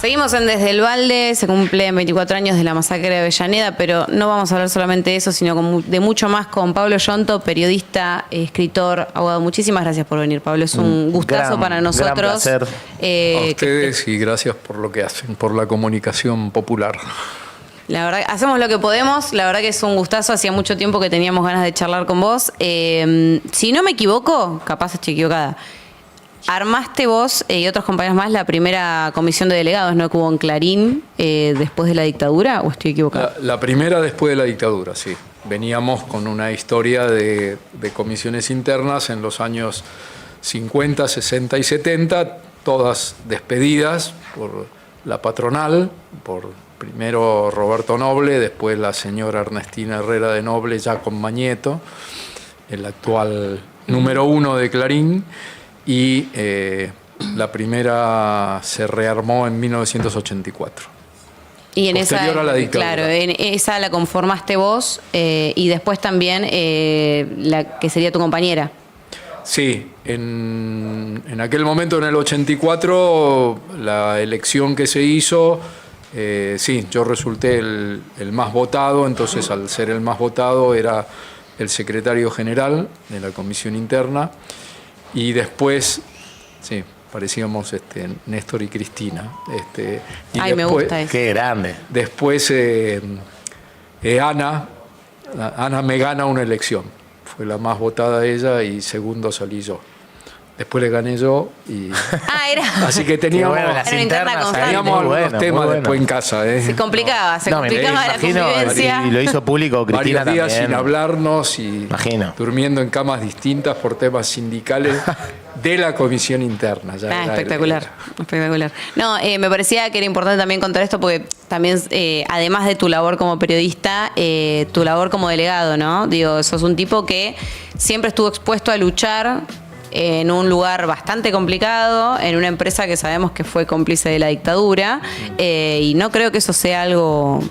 Seguimos en Desde el Balde, se cumplen 24 años de la masacre de Avellaneda, pero no vamos a hablar solamente de eso, sino de mucho más con Pablo Yonto, periodista, escritor, abogado. Muchísimas gracias por venir, Pablo. Es un gustazo para nosotros. Gran placer. A ustedes y gracias por lo que hacen, por la comunicación popular. La verdad, hacemos lo que podemos. La verdad que es un gustazo. Hacía mucho tiempo que teníamos ganas de charlar con vos. Si no me equivoco, capaz estoy equivocada, armaste vos y otros compañeros más la primera comisión de delegados, ¿no? Que hubo en Clarín después de la dictadura, ¿o estoy equivocado? La primera después de la dictadura, sí. Veníamos con una historia de comisiones internas en los años 50, 60 y 70, todas despedidas por la patronal, por primero Roberto Noble, después la señora Ernestina Herrera de Noble, ya con Mañeto, el actual número 1 de Clarín. Y la primera se rearmó en 1984. Y en posterior a la dictadura. Claro, en esa la conformaste vos y después también la que sería tu compañera. Sí, en aquel momento, en el 84, la elección que se hizo, sí, yo resulté el más votado, entonces al ser el más votado era el secretario general de la comisión interna. Y después, sí, parecíamos Néstor y Cristina. Y ay, después, me gusta eso. Qué grande. Después Ana me gana una elección. Fue la más votada ella y segundo salí yo. Después le gané yo y... era. Así que teníamos, bueno, las internas, teníamos algunos temas después en casa. Se complicaba la convivencia. Y lo hizo público Cristina varios días también. sin hablarnos y Imagino. durmiendo en camas distintas por temas sindicales de la comisión interna. Ya espectacular. No, me parecía que era importante también contar esto porque también, además de tu labor como periodista, tu labor como delegado, ¿no? Digo, sos un tipo que siempre estuvo expuesto a luchar en un lugar bastante complicado, en una empresa que sabemos que fue cómplice de la dictadura, y no creo que eso sea algo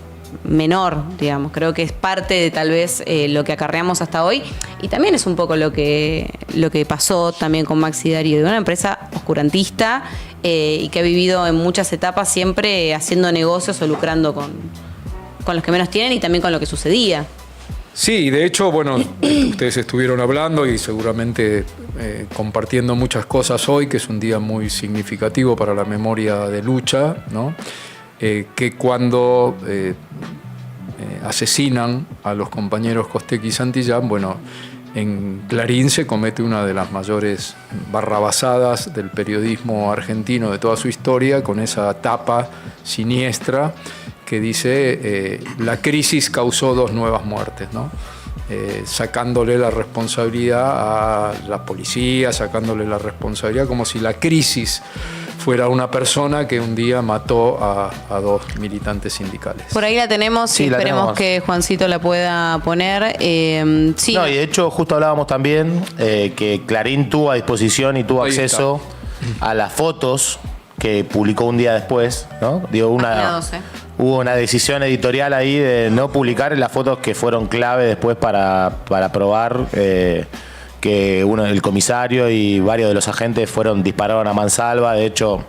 menor, digamos. Creo que es parte de tal vez lo que acarreamos hasta hoy, y también es un poco lo que pasó también con Maxi Darío, de una empresa oscurantista y que ha vivido en muchas etapas siempre haciendo negocios o lucrando con los que menos tienen y también con lo que sucedía. Sí, de hecho, bueno, ustedes estuvieron hablando y seguramente compartiendo muchas cosas hoy, que es un día muy significativo para la memoria de lucha, ¿no? Que cuando asesinan a los compañeros Costec y Santillán, bueno, en Clarín se comete una de las mayores barrabasadas del periodismo argentino de toda su historia, con esa tapa siniestra que dice la crisis causó 2 nuevas muertes, ¿no? Sacándole la responsabilidad a la policía, sacándole la responsabilidad como si la crisis fuera una persona que un día mató a 2 militantes sindicales. Por ahí la tenemos, sí, y esperemos que Juancito la pueda poner. Sí. No, y de hecho justo hablábamos también que Clarín tuvo a disposición y tuvo acceso a las fotos que publicó un día después, ¿no? Hubo una decisión editorial ahí de no publicar las fotos que fueron clave después para probar que el comisario y varios de los agentes dispararon a mansalva. De hecho,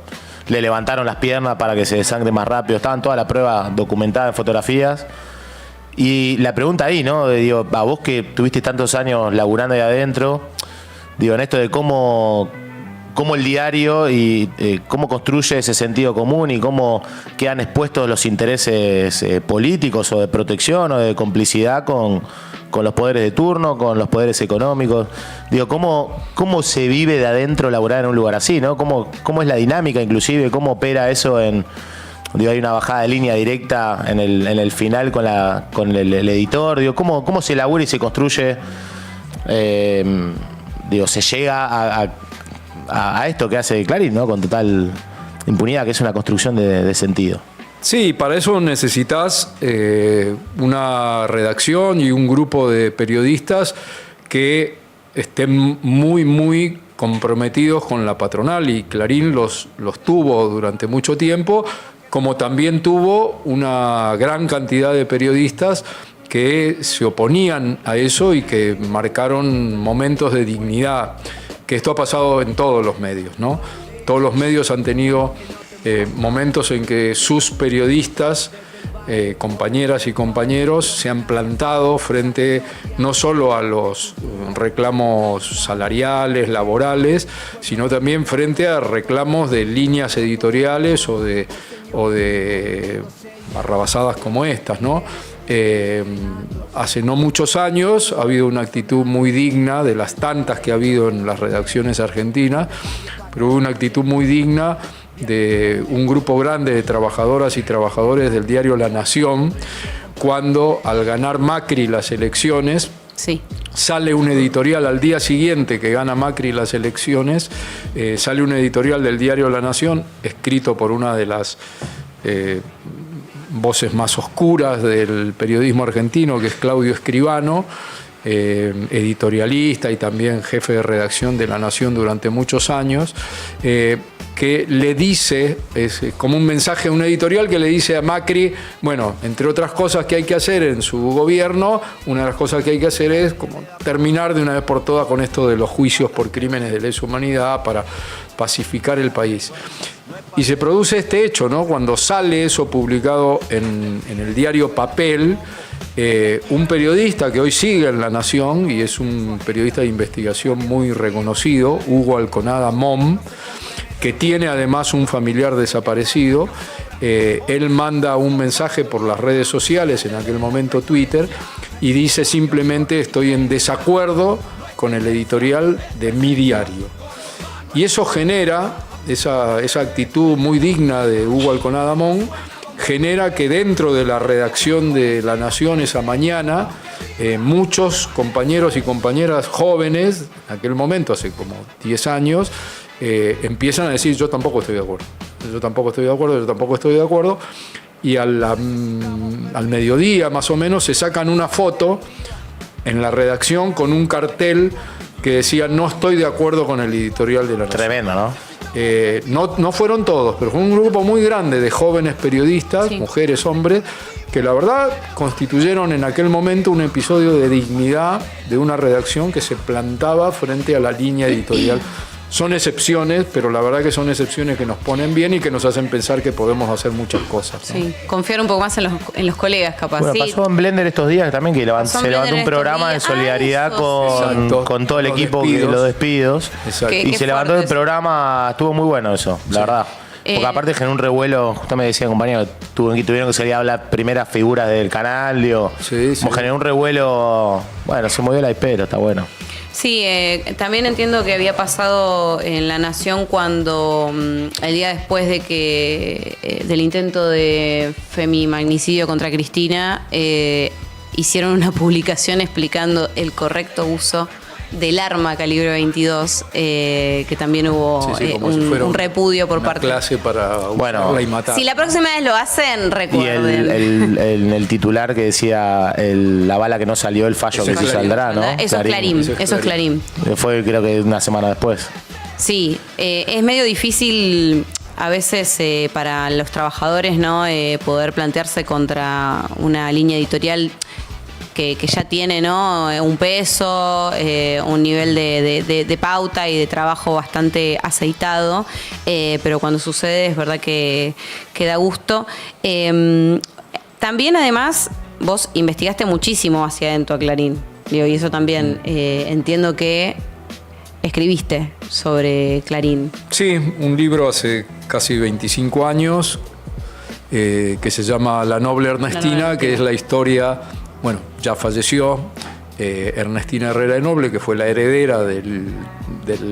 le levantaron las piernas para que se desangre más rápido. Estaban toda la prueba documentada en fotografías. Y la pregunta ahí, ¿no? Digo, a vos que tuviste tantos años laburando ahí adentro, digo, en esto de cómo el diario y cómo construye ese sentido común y cómo quedan expuestos los intereses políticos o de protección o de complicidad con los poderes de turno, con los poderes económicos. Digo, ¿cómo se vive de adentro laburar en un lugar así, ¿no? ¿Cómo es la dinámica, inclusive? ¿Cómo opera eso en...? Digo, hay una bajada de línea directa en el final con el editor. Digo, ¿cómo se labura y se construye? Se llega a esto que hace Clarín, ¿no? Con total impunidad, que es una construcción de sentido. Sí, para eso necesitas una redacción y un grupo de periodistas que estén muy, muy comprometidos con la patronal, y Clarín los tuvo durante mucho tiempo, como también tuvo una gran cantidad de periodistas que se oponían a eso y que marcaron momentos de dignidad. Que esto ha pasado en todos los medios, ¿no? Todos los medios han tenido momentos en que sus periodistas, compañeras y compañeros, se han plantado frente no solo a los reclamos salariales, laborales, sino también frente a reclamos de líneas editoriales o de barrabasadas como estas, ¿no? Hace no muchos años ha habido una actitud muy digna, de las tantas que ha habido en las redacciones argentinas, pero hubo una actitud muy digna de un grupo grande de trabajadoras y trabajadores del diario La Nación, cuando al ganar Macri las elecciones, sí, sale un editorial al día siguiente que gana Macri las elecciones, sale un editorial del diario La Nación, escrito por una de las voces más oscuras del periodismo argentino, que es Claudio Escribano, editorialista y también jefe de redacción de La Nación durante muchos años, que le dice, es como un mensaje, un editorial que le dice a Macri, bueno, entre otras cosas que hay que hacer en su gobierno, una de las cosas que hay que hacer es como terminar de una vez por todas con esto de los juicios por crímenes de lesa humanidad para pacificar el país. Y se produce este hecho, ¿no? Cuando sale eso publicado en el diario Papel, un periodista que hoy sigue en La Nación y es un periodista de investigación muy reconocido, Hugo Alconada Mom, que tiene además un familiar desaparecido, él manda un mensaje por las redes sociales, en aquel momento Twitter, y dice simplemente: estoy en desacuerdo con el editorial de mi diario. Y eso genera, esa actitud muy digna de Hugo Alconada Mom, genera que dentro de la redacción de La Nación esa mañana, muchos compañeros y compañeras jóvenes, en aquel momento, hace como 10 años, empiezan a decir: yo tampoco estoy de acuerdo, yo tampoco estoy de acuerdo, yo tampoco estoy de acuerdo. Y al mediodía más o menos se sacan una foto en la redacción con un cartel que decía: no estoy de acuerdo con el editorial de La Nación. Tremendo, ¿no? No fueron todos, pero fue un grupo muy grande de jóvenes periodistas, sí, mujeres, hombres, que la verdad constituyeron en aquel momento un episodio de dignidad de una redacción que se plantaba frente a la línea editorial. Son excepciones, pero la verdad que son excepciones que nos ponen bien y que nos hacen pensar que podemos hacer muchas cosas, ¿no? Sí, confiar un poco más en los colegas, capaz. Bueno, sí. Pasó en Blender estos días también, que se levantó un programa de solidaridad con todo el equipo de los despidos. Y se levantó el programa, estuvo muy bueno eso, la verdad. Porque aparte generó un revuelo, justo me decía compañero, tuvieron que salir a hablar primeras figuras del canal, digo, como generó un revuelo, bueno, se movió la IP, pero está bueno. Sí, también entiendo que había pasado en La Nación cuando el día después de que del intento de femimagnicidio contra Cristina, hicieron una publicación explicando el correcto uso del arma calibre 22, que también hubo un repudio por parte. Clase para usarla y matar. Si la próxima vez lo hacen, recuerden. Y el titular que decía la bala que no salió, el fallo que sí saldrá, ¿no? Eso es Clarín. Fue creo que una semana después. Sí, es medio difícil a veces para los trabajadores, ¿no? Poder plantearse contra una línea editorial que ya tiene, ¿no? Un peso, un nivel de pauta y de trabajo bastante aceitado, pero cuando sucede es verdad que da gusto. También además vos investigaste muchísimo hacia adentro a Clarín, digo, y eso también entiendo que escribiste sobre Clarín. Sí, un libro hace casi 25 años que se llama La Noble Ernestina, que es la historia. Bueno, ya falleció Ernestina Herrera de Noble, que fue la heredera del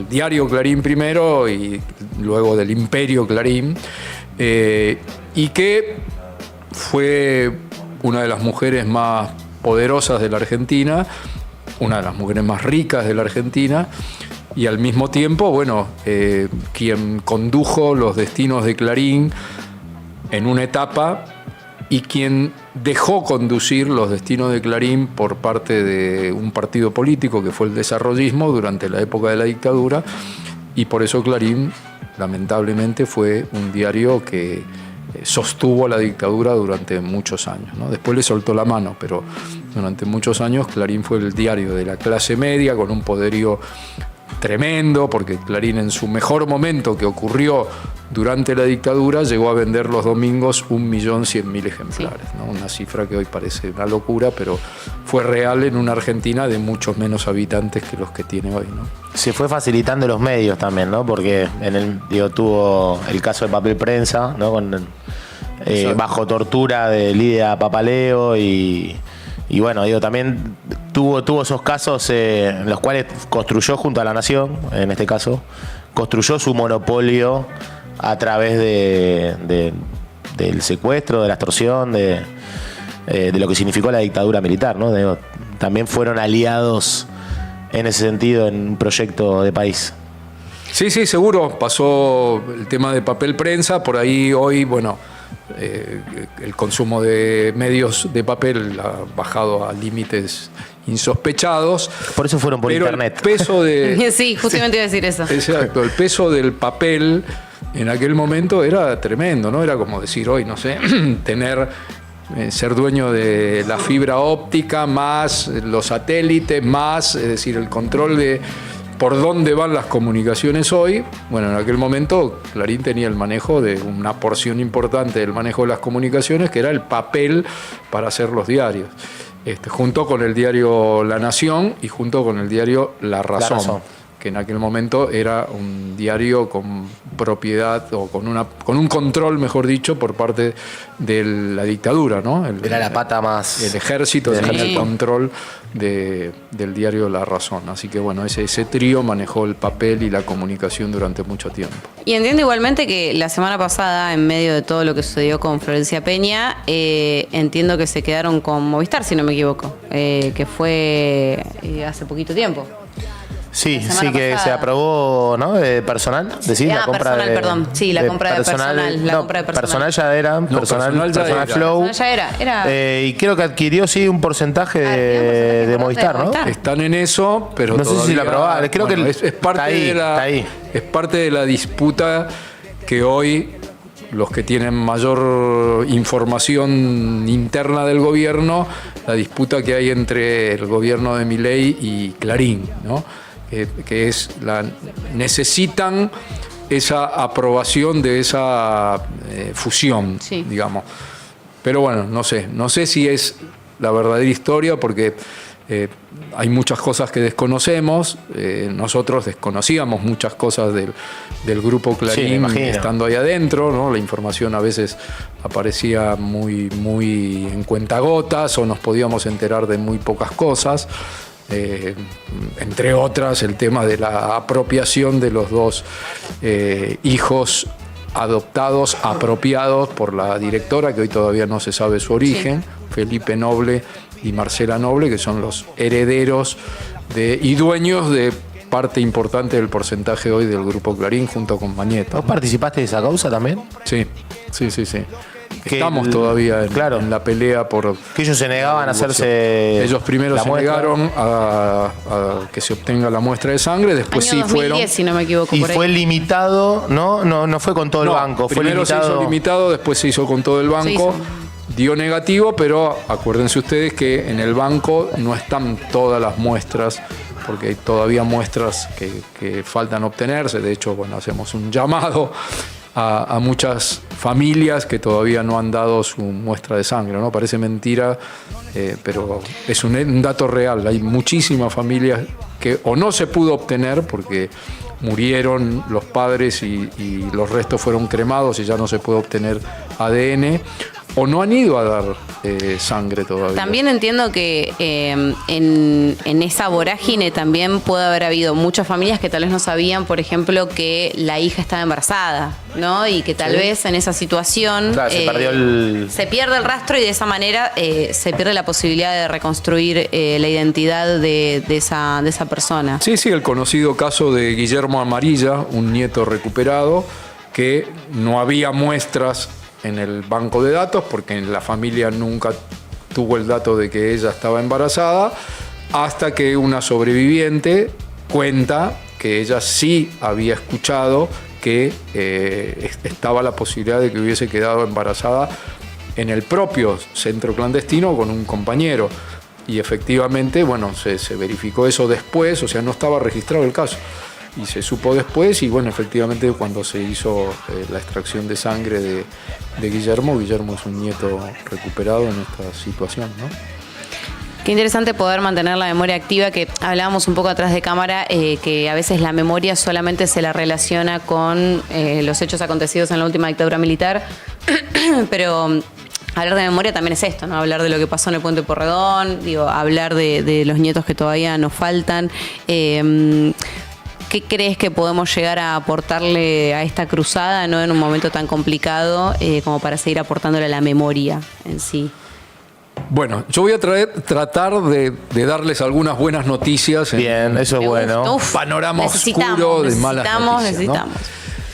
diario Clarín primero y luego del imperio Clarín, y que fue una de las mujeres más poderosas de la Argentina, una de las mujeres más ricas de la Argentina, y al mismo tiempo, bueno, quien condujo los destinos de Clarín en una etapa y quien dejó conducir los destinos de Clarín por parte de un partido político que fue el desarrollismo durante la época de la dictadura, y por eso Clarín lamentablemente fue un diario que sostuvo la dictadura durante muchos años, ¿no? Después le soltó la mano, pero durante muchos años Clarín fue el diario de la clase media con un poderío tremendo, porque Clarín en su mejor momento, que ocurrió durante la dictadura llegó a vender los domingos 1.100.000 ejemplares, ¿no? Una cifra que hoy parece una locura, pero fue real en una Argentina de muchos menos habitantes que los que tiene hoy, ¿no? Se fue facilitando los medios también, ¿no? Porque tuvo el caso de Papel Prensa, ¿no? Bajo tortura de Lidia Papaleo y bueno, también tuvo esos casos en los cuales construyó junto a La Nación, en este caso, construyó su monopolio a través del secuestro, de la extorsión, de lo que significó la dictadura militar, ¿no? También fueron aliados en ese sentido en un proyecto de país. Sí, seguro. Pasó el tema de Papel Prensa, por ahí hoy, bueno, el consumo de medios de papel ha bajado a límites insospechados. Por eso fueron por internet. El peso de... Sí, justamente iba a decir eso. Exacto, el peso del papel en aquel momento era tremendo, ¿no? Era como decir hoy, no sé, ser dueño de la fibra óptica, más los satélites, más, es decir, el control de por dónde van las comunicaciones hoy. Bueno, en aquel momento Clarín tenía el manejo de una porción importante del manejo de las comunicaciones, que era el papel para hacer los diarios. Junto con el diario La Nación y junto con el diario La Razón, que en aquel momento era un diario con propiedad o con un control, mejor dicho, por parte de la dictadura, ¿no? Era la pata más... El ejército tenía el control del diario La Razón. Así que bueno, ese trío manejó el papel y la comunicación durante mucho tiempo. Y entiendo igualmente que la semana pasada, en medio de todo lo que sucedió con Florencia Peña, entiendo que se quedaron con Movistar, si no me equivoco, que fue hace poquito tiempo. Sí, que se aprobó, ¿no? Personal, decir, la compra personal, perdón. Sí, la compra de personal. La compra de personal ya era, personal Flow. Personal ya era. Y creo que adquirió, sí, un porcentaje de Movistar, ¿no? Están en eso, pero no sé si la aprobaron. Creo que es parte es parte de la disputa que hoy los que tienen mayor información interna del gobierno, la disputa que hay entre el gobierno de Milei y Clarín, ¿no? Que es necesitan esa aprobación de esa fusión, digamos. Pero bueno, no sé si es la verdadera historia, porque hay muchas cosas que desconocemos. Nosotros desconocíamos muchas cosas del grupo Clarín, estando ahí adentro, ¿no? La información a veces aparecía muy en cuentagotas, o nos podíamos enterar de muy pocas cosas. Entre otras, el tema de la apropiación de los dos hijos adoptados, apropiados por la directora, que hoy todavía no se sabe su origen, Felipe Noble y Marcela Noble, que son los herederos y dueños de parte importante del porcentaje hoy del Grupo Clarín, junto con Mañeta. ¿Vos participaste de esa causa también? Sí. Estamos todavía en la pelea por... Que ellos se negaban a hacerse... Ellos primero se negaron a que se obtenga la muestra de sangre, después Año 2010, fueron... si no me equivoco. Y fue limitado, no fue con todo el banco. Primero se hizo limitado, después se hizo con todo el banco. Dio negativo, pero acuérdense ustedes que en el banco no están todas las muestras, porque hay todavía muestras que faltan obtenerse. De hecho, bueno, hacemos un llamado a muchas familias que todavía no han dado su muestra de sangre, ¿no? Parece mentira, pero es un dato real. Hay muchísimas familias que o no se pudo obtener porque murieron los padres y los restos fueron cremados y ya no se puede obtener ADN, o no han ido a dar sangre todavía. También entiendo que en esa vorágine también puede haber habido muchas familias que tal vez no sabían, por ejemplo, que la hija estaba embarazada, ¿no? Y que tal vez en esa situación se pierde el rastro, y de esa manera se pierde la posibilidad de reconstruir la identidad de esa persona. Sí, el conocido caso de Guillermo Amarilla, un nieto recuperado, que no había muestras en el banco de datos porque la familia nunca tuvo el dato de que ella estaba embarazada, hasta que una sobreviviente cuenta que ella sí había escuchado que estaba la posibilidad de que hubiese quedado embarazada en el propio centro clandestino con un compañero. Y efectivamente, bueno, se verificó eso después, o sea, no estaba registrado el caso. y se supo después, y bueno, efectivamente cuando se hizo la extracción de sangre de Guillermo es un nieto recuperado en esta situación, ¿no? Qué interesante poder mantener la memoria activa, que hablábamos un poco atrás de cámara, que a veces la memoria solamente se la relaciona con los hechos acontecidos en la última dictadura militar, pero hablar de memoria también es esto, ¿no? Hablar de lo que pasó en el Puente Porredón, hablar de los nietos que todavía nos faltan. ¿Qué crees que podemos llegar a aportarle a esta cruzada, ¿no? En un momento tan complicado como para seguir aportándole a la memoria en sí? Bueno, yo voy a tratar de darles algunas buenas noticias. Bien, eso es bueno. Panorama oscuro de malas noticias, ¿no?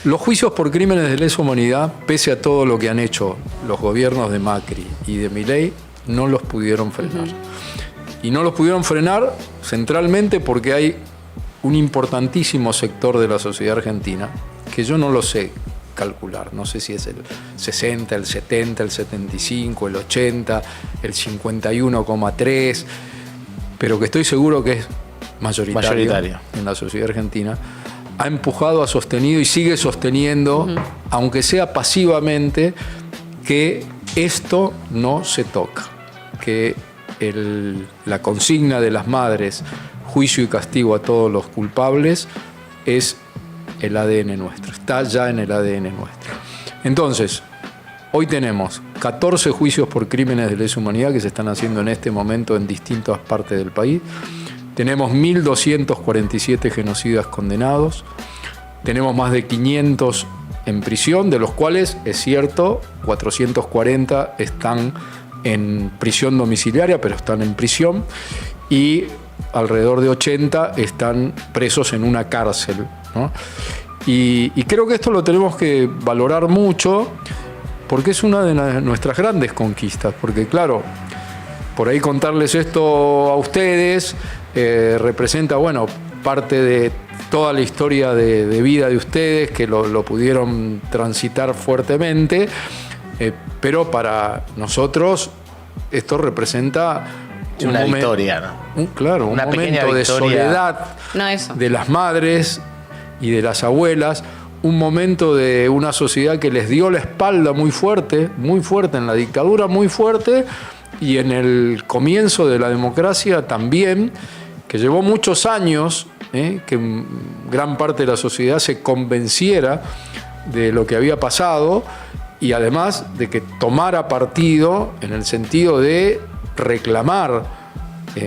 Los juicios por crímenes de lesa humanidad, pese a todo lo que han hecho los gobiernos de Macri y de Milei, no los pudieron frenar. Y no los pudieron frenar centralmente porque hay un importantísimo sector de la sociedad argentina, que yo no lo sé calcular, no sé si es el 60, el 70, el 75, el 80, el 51,3, pero que estoy seguro que es mayoritario en la sociedad argentina, ha empujado, ha sostenido y sigue sosteniendo, aunque sea pasivamente, que esto no se toca, que la consigna de las madres, juicio y castigo a todos los culpables, es el ADN nuestro, está ya en el ADN nuestro. Entonces, hoy tenemos 14 juicios por crímenes de lesa humanidad que se están haciendo en este momento en distintas partes del país. Tenemos 1.247 genocidas condenados. Tenemos más de 500 en prisión, de los cuales, es cierto, 440 están en prisión domiciliaria, pero están en prisión. Y alrededor de 80 están presos en una cárcel, ¿no? Y creo que esto lo tenemos que valorar mucho porque es una de nuestras grandes conquistas. Porque claro, por ahí contarles esto a ustedes representa, bueno, parte de toda la historia de vida de ustedes que lo pudieron transitar fuertemente, pero para nosotros esto representa una victoria, ¿no? Claro, un momento de soledad de las madres y de las abuelas, un momento de una sociedad que les dio la espalda muy fuerte en la dictadura, muy fuerte, y en el comienzo de la democracia también, que llevó muchos años que gran parte de la sociedad se convenciera de lo que había pasado y además de que tomara partido en el sentido de reclamar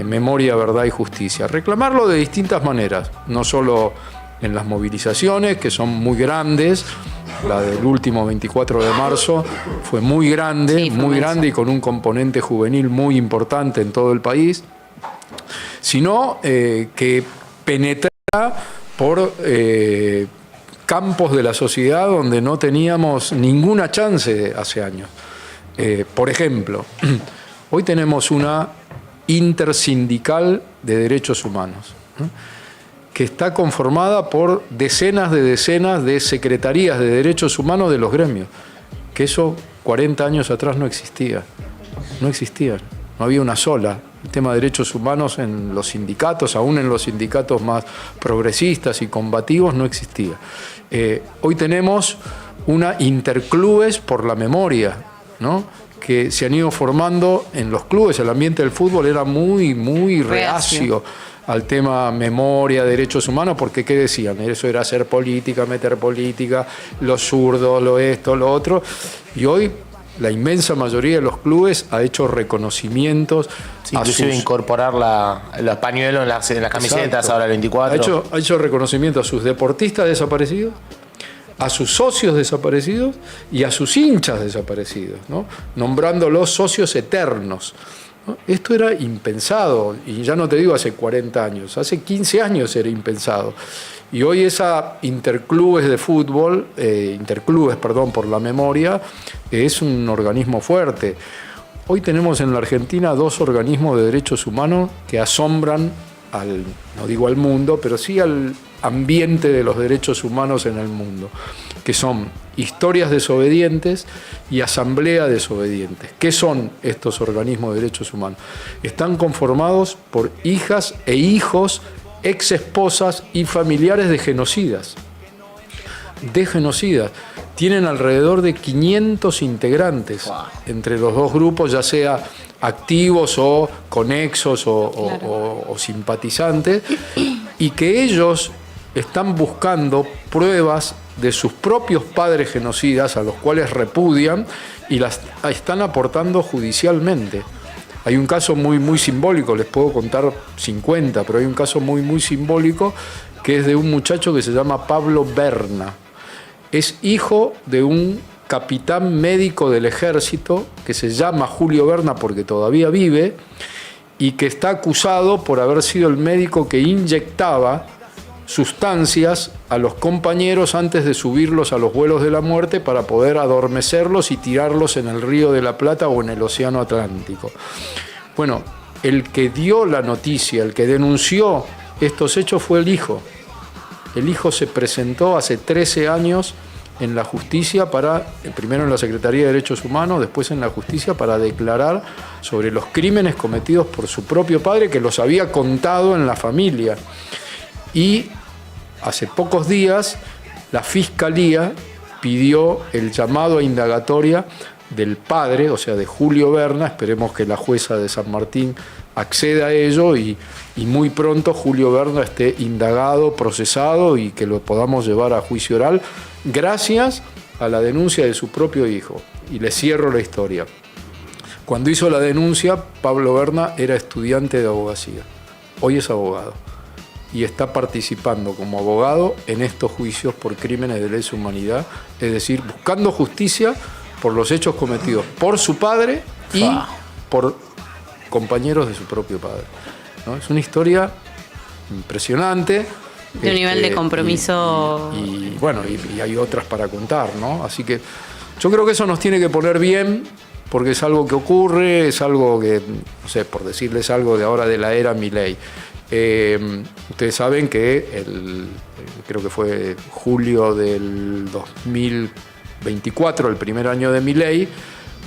memoria, verdad y justicia. Reclamarlo de distintas maneras, no solo en las movilizaciones, que son muy grandes. La del último 24 de marzo fue muy grande, sí, muy grande y con un componente juvenil muy importante en todo el país, sino que penetrara por campos de la sociedad donde no teníamos ninguna chance hace años. Por ejemplo, hoy tenemos una intersindical de derechos humanos, que está conformada por decenas de secretarías de derechos humanos de los gremios, que eso 40 años atrás no existía, no había una sola. El tema de derechos humanos en los sindicatos, aún en los sindicatos más progresistas y combativos, no existía. Hoy tenemos una interclubes por la memoria, ¿no?, que se han ido formando en los clubes. El ambiente del fútbol era muy reacio al tema memoria, derechos humanos, porque ¿qué decían? Eso era hacer política, meter política, los zurdos, lo esto, lo otro. Y hoy la inmensa mayoría de los clubes ha hecho reconocimientos. Sí, inclusive incorporar los pañuelos en las camisetas. Exacto. Ahora el 24. Ha hecho reconocimiento a sus deportistas desaparecidos, a sus socios desaparecidos y a sus hinchas desaparecidos, ¿no?, nombrándolos socios eternos, ¿no? Esto era impensado, y ya no te digo hace 40 años, hace 15 años era impensado. Y hoy esa interclubes de fútbol, por la memoria, es un organismo fuerte. Hoy tenemos en la Argentina 2 organismos de derechos humanos que asombran no digo al mundo, pero sí al ambiente de los derechos humanos en el mundo, que son Historias Desobedientes y Asamblea Desobedientes. ¿Qué son estos organismos de derechos humanos? Están conformados por hijas e hijos ex esposas y familiares de genocidas. Tienen alrededor de 500 integrantes entre los dos grupos, ya sea activos o conexos o simpatizantes, y que ellos están buscando pruebas de sus propios padres genocidas, a los cuales repudian y las están aportando judicialmente. Hay un caso muy simbólico, les puedo contar 50, pero hay un caso muy simbólico que es de un muchacho que se llama Pablo Berna. Es hijo de un capitán médico del ejército que se llama Julio Berna porque todavía vive y que está acusado por haber sido el médico que inyectaba sustancias a los compañeros antes de subirlos a los vuelos de la muerte para poder adormecerlos y tirarlos en el Río de la Plata o en el Océano Atlántico. Bueno, el que dio la noticia, el que denunció estos hechos fue el hijo. El hijo se presentó hace 13 años en la justicia primero en la Secretaría de Derechos Humanos, después en la justicia, para declarar sobre los crímenes cometidos por su propio padre, que los había contado en la familia. Y hace pocos días la Fiscalía pidió el llamado a indagatoria del padre, o sea, de Julio Berna. Esperemos que la jueza de San Martín acceda a ello y muy pronto Julio Berna esté indagado, procesado y que lo podamos llevar a juicio oral gracias a la denuncia de su propio hijo. Y le cierro la historia. Cuando hizo la denuncia, Pablo Berna era estudiante de abogacía. Hoy es abogado y está participando como abogado en estos juicios por crímenes de lesa humanidad, es decir, buscando justicia por los hechos cometidos por su padre y por compañeros de su propio padre, ¿no? Es una historia impresionante. De un nivel de compromiso. Y bueno, y hay otras para contar, ¿no? Así que yo creo que eso nos tiene que poner bien, porque es algo que ocurre, es algo que, no sé, por decirles algo de ahora de la era Milei. Ustedes saben que creo que fue julio del 2024, el primer año de Milei,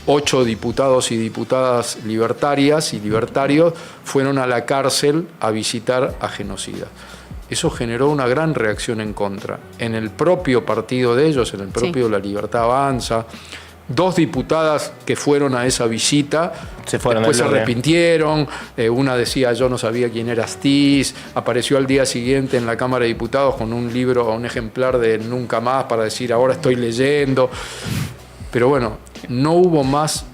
8 diputados y diputadas libertarias y libertarios fueron a la cárcel a visitar a genocidas. Eso generó una gran reacción en contra. En el propio partido de ellos, en el propio La Libertad Avanza, 2 diputadas que fueron a esa visita después se arrepintieron. Una decía: yo no sabía quién era Astiz. Apareció al día siguiente en la Cámara de Diputados con un libro, un ejemplar de Nunca Más, para decir: ahora estoy leyendo. Pero bueno, no hubo más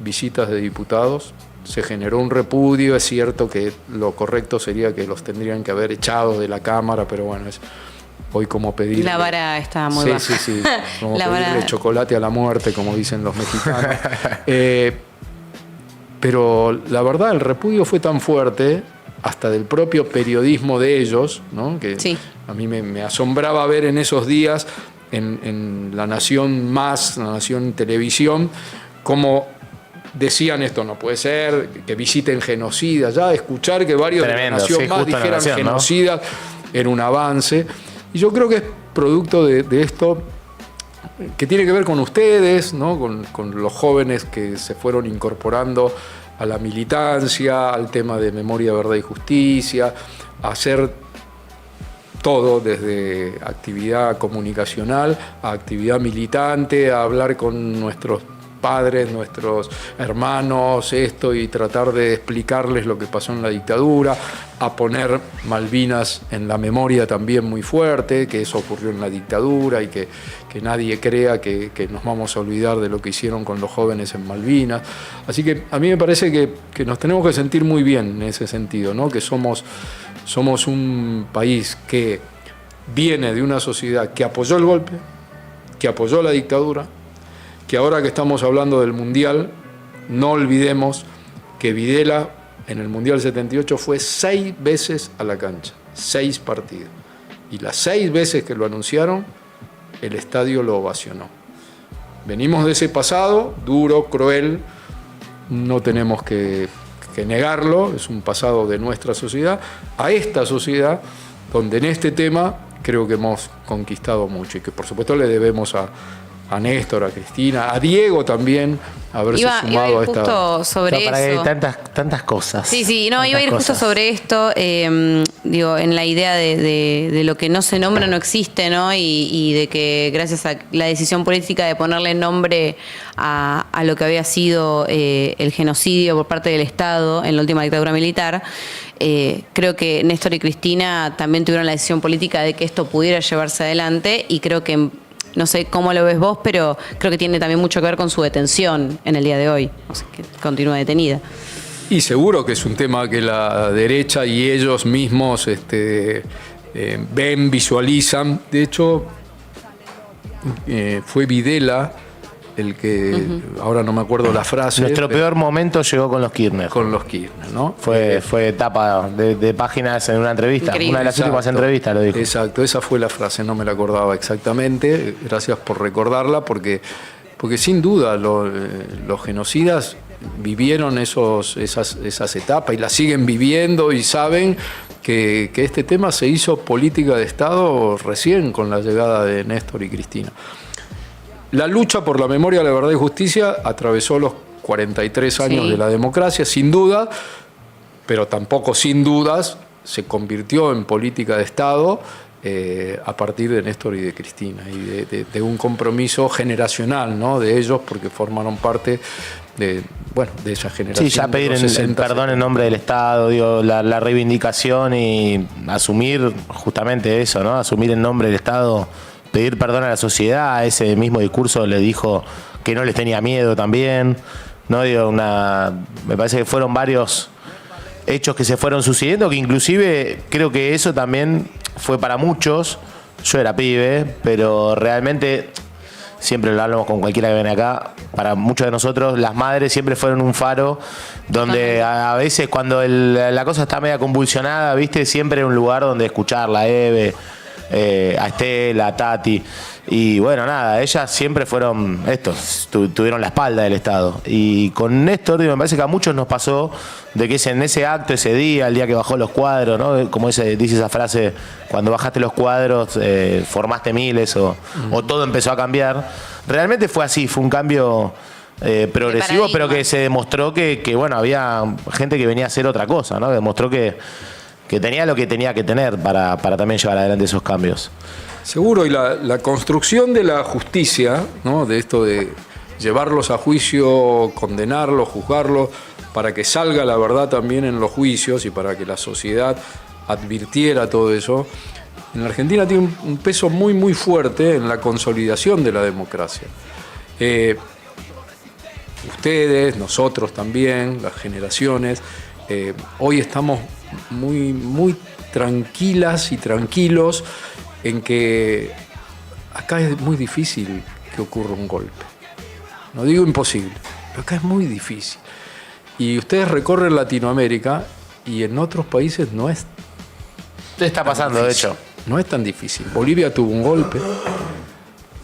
visitas de diputados. Se generó un repudio. Es cierto que lo correcto sería que los tendrían que haber echado de la Cámara, pero bueno, es hoy como pedir... La vara está muy baja. Sí. Como pedirle chocolate a la muerte, como dicen los mexicanos. Pero la verdad, el repudio fue tan fuerte, hasta del propio periodismo de ellos, ¿no? Que a mí me asombraba ver en esos días, en La Nación Más, La Nación Televisión, cómo decían: esto no puede ser, que visiten genocidas. Ya escuchar que varios de La Nación Más dijeran genocidas, ¿no? Era un avance. Y yo creo que es producto de esto que tiene que ver con ustedes, ¿no? Con los jóvenes que se fueron incorporando a la militancia, al tema de memoria, verdad y justicia, a hacer todo desde actividad comunicacional a actividad militante, a hablar con nuestros padres, nuestros hermanos, y tratar de explicarles lo que pasó en la dictadura, a poner Malvinas en la memoria también muy fuerte, que eso ocurrió en la dictadura y que nadie crea que nos vamos a olvidar de lo que hicieron con los jóvenes en Malvinas. Así que a mí me parece que nos tenemos que sentir muy bien en ese sentido, ¿no? Que somos un país que viene de una sociedad que apoyó el golpe, que apoyó la dictadura, que ahora que estamos hablando del Mundial, no olvidemos que Videla en el Mundial 78 fue 6 veces a la cancha, 6 partidos. Y las 6 veces que lo anunciaron, el estadio lo ovacionó. Venimos de ese pasado duro, cruel, no tenemos que negarlo, es un pasado de nuestra sociedad, a esta sociedad donde en este tema creo que hemos conquistado mucho y que por supuesto le debemos a a Néstor, a Cristina, a Diego también, haberse sumado a ir a esta... justo sobre para eso. que tantas cosas. Sí, no, iba a ir justo sobre esto, digo, en la idea de lo que no se nombra no existe, ¿no? Y de que gracias a la decisión política de ponerle nombre a lo que había sido el genocidio por parte del Estado en la última dictadura militar, creo que Néstor y Cristina también tuvieron la decisión política de que esto pudiera llevarse adelante, y creo que, no sé cómo lo ves vos, pero creo que tiene también mucho que ver con su detención en el día de hoy, o sea, que continúa detenida. Y seguro que es un tema que la derecha y ellos mismos ven, visualizan. De hecho, fue Videla el que, ahora no me acuerdo la frase. Nuestro peor momento llegó con los Kirchner. Con los Kirchner, ¿no? Fue etapa de páginas en una entrevista. Increíble. Una de las últimas entrevistas lo dijo. Exacto, esa fue la frase, no me la acordaba exactamente. Gracias por recordarla, porque sin duda los genocidas vivieron esas etapas y las siguen viviendo, y saben que este tema se hizo política de Estado recién con la llegada de Néstor y Cristina. La lucha por la memoria, la verdad y justicia atravesó los 43 años de la democracia, sin duda, pero tampoco sin dudas se convirtió en política de Estado a partir de Néstor y de Cristina, y de un compromiso generacional, ¿no?, de ellos, porque formaron parte de esa generación. Sí, ya pedir el perdón en nombre del Estado, digo, la reivindicación y asumir justamente eso, ¿no? Asumir en nombre del Estado, pedir perdón a la sociedad. Ese mismo discurso le dijo que no les tenía miedo también, ¿no? Digo, me parece que fueron varios hechos que se fueron sucediendo, que inclusive creo que eso también fue para muchos. Yo era pibe, pero realmente, siempre lo hablamos con cualquiera que viene acá, para muchos de nosotros las madres siempre fueron un faro donde a veces cuando la cosa está media convulsionada, ¿viste? Siempre un lugar donde escucharla, Eve, a Estela, a Tati. Y bueno, nada, ellas siempre fueron tuvieron la espalda del Estado. Y con Néstor, me parece que a muchos nos pasó de que en ese acto, ese día, el día que bajó los cuadros, ¿no? Como dice esa frase, cuando bajaste los cuadros, formaste miles o todo empezó a cambiar. Realmente fue así, fue un cambio progresivo, pero que se demostró que bueno, había gente que venía a hacer otra cosa, ¿no? Demostró que tenía lo que tenía que tener para también llevar adelante esos cambios. Seguro, y la construcción de la justicia, ¿no?, de esto de llevarlos a juicio, condenarlos, juzgarlos, para que salga la verdad también en los juicios y para que la sociedad advirtiera todo eso, en la Argentina tiene un peso muy, muy fuerte en la consolidación de la democracia. Ustedes, nosotros también, las generaciones, hoy estamos muy, muy tranquilas y tranquilos en que acá es muy difícil que ocurra un golpe. No digo imposible, pero acá es muy difícil. Y ustedes recorren Latinoamérica y en otros países no es. Está pasando, difícil. De hecho. No es tan difícil. Bolivia tuvo un golpe,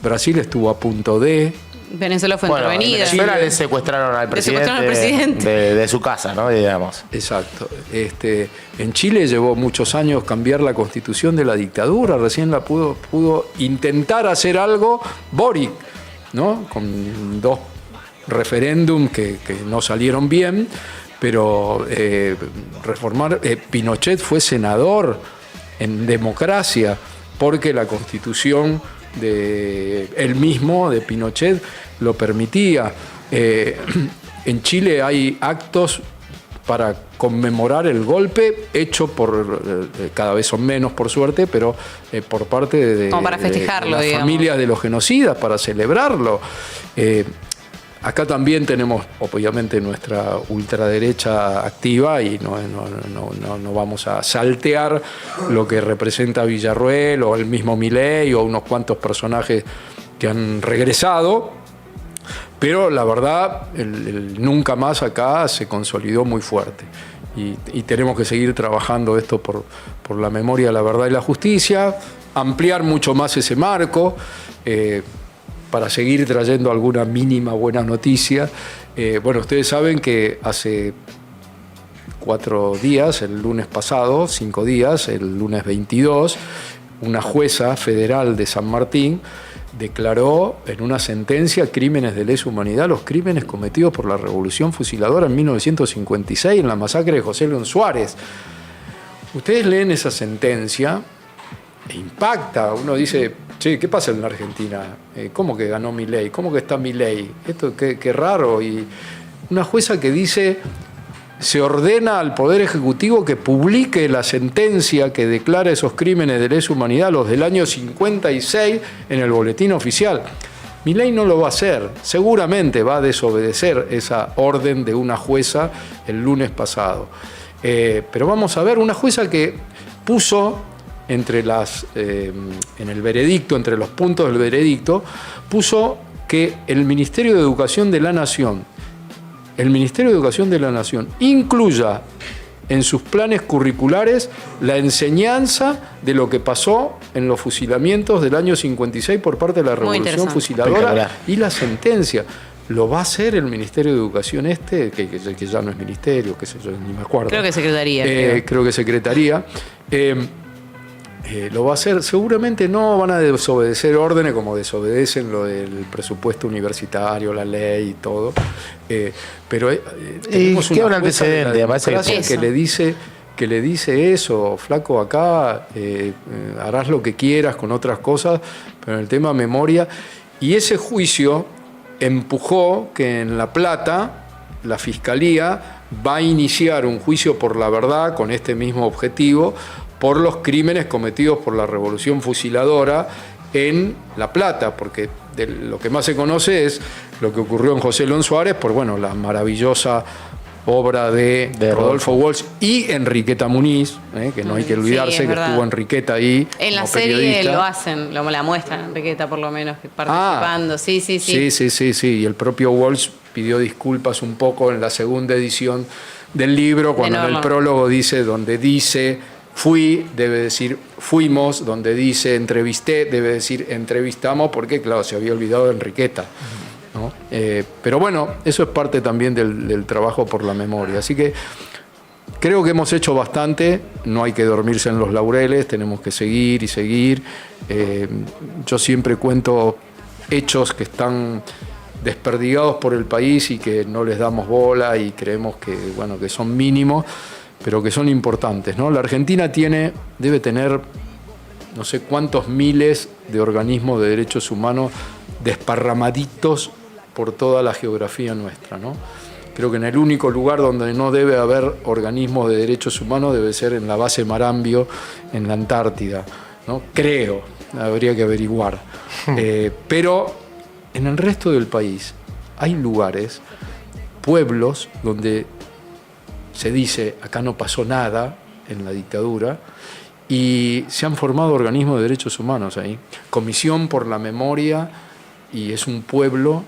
Brasil estuvo a punto de. Venezuela fue intervenida. En Venezuela le secuestraron al presidente, de su casa, ¿no? Digamos. Exacto. En Chile llevó muchos años cambiar la constitución de la dictadura, recién la pudo intentar hacer algo Boric, ¿no? Con 2 referéndum que no salieron bien, pero reformar. Pinochet fue senador en democracia, porque la constitución de él mismo, de Pinochet, lo permitía. En Chile hay actos para conmemorar el golpe hecho por, cada vez son menos por suerte, pero por parte de para festejarlo, las familias de los genocidas, para celebrarlo. Acá también tenemos, obviamente, nuestra ultraderecha activa y no vamos a saltear lo que representa Villarruel o el mismo Milei o unos cuantos personajes que han regresado, pero la verdad, el nunca más acá se consolidó muy fuerte. Y tenemos que seguir trabajando esto por la memoria, la verdad y la justicia, ampliar mucho más ese marco, para seguir trayendo alguna mínima buena noticia. Bueno, ustedes saben que hace 4 días, el lunes pasado, 5 días, el lunes 22, una jueza federal de San Martín declaró en una sentencia crímenes de lesa humanidad, los crímenes cometidos por la Revolución Fusiladora en 1956 en la masacre de José León Suárez. Ustedes leen esa sentencia e impacta. Uno dice, che, ¿qué pasa en la Argentina? ¿Cómo que ganó Milei? ¿Cómo que está Milei? Esto qué raro. Y una jueza que dice, se ordena al Poder Ejecutivo que publique la sentencia que declara esos crímenes de lesa humanidad, los del año 56, en el boletín oficial. Milei no lo va a hacer, seguramente va a desobedecer esa orden de una jueza el lunes pasado. Pero vamos a ver, una jueza que puso en el veredicto, entre los puntos del veredicto, puso que el Ministerio de Educación de la Nación incluya en sus planes curriculares la enseñanza de lo que pasó en los fusilamientos del año 56 por parte de la Revolución Fusiladora y la sentencia. ¿Lo va a hacer el Ministerio de Educación que ya no es ministerio, qué sé yo, ni me acuerdo? Creo que secretaría. Creo que secretaría. Lo va a hacer, seguramente no van a desobedecer órdenes como desobedecen lo del presupuesto universitario, la ley y todo, pero tenemos un antecedente que le dice eso, flaco, acá harás lo que quieras con otras cosas, pero en el tema memoria, y ese juicio empujó que en La Plata la Fiscalía va a iniciar un juicio por la verdad con este mismo objetivo, por los crímenes cometidos por la Revolución Fusiladora en La Plata, porque de lo que más se conoce es lo que ocurrió en José León Suárez, por la maravillosa obra de Rodolfo Walsh y Enriqueta Muniz, que no hay que olvidarse que estuvo Enriqueta ahí. En la serie periodista. Lo hacen, la muestran, Enriqueta por lo menos, participando. Sí, y el propio Walsh pidió disculpas un poco en la segunda edición del libro, cuando en el prólogo donde dice fui, debe decir fuimos, donde dice entrevisté, debe decir entrevistamos, porque claro, se había olvidado de Enriqueta, ¿no? Pero bueno, eso es parte también del trabajo por la memoria. Así que creo que hemos hecho bastante, no hay que dormirse en los laureles, tenemos que seguir y seguir. Yo siempre cuento hechos que están desperdigados por el país y que no les damos bola y creemos que son mínimos, pero que son importantes, ¿no? La Argentina debe tener no sé cuántos miles de organismos de derechos humanos desparramaditos por toda la geografía nuestra, ¿no? Creo que en el único lugar donde no debe haber organismos de derechos humanos debe ser en la base Marambio, en la Antártida, ¿no? Creo, habría que averiguar. Pero en el resto del país hay lugares, pueblos, donde se dice, acá no pasó nada en la dictadura, y se han formado organismos de derechos humanos ahí. Comisión por la Memoria, y es un pueblo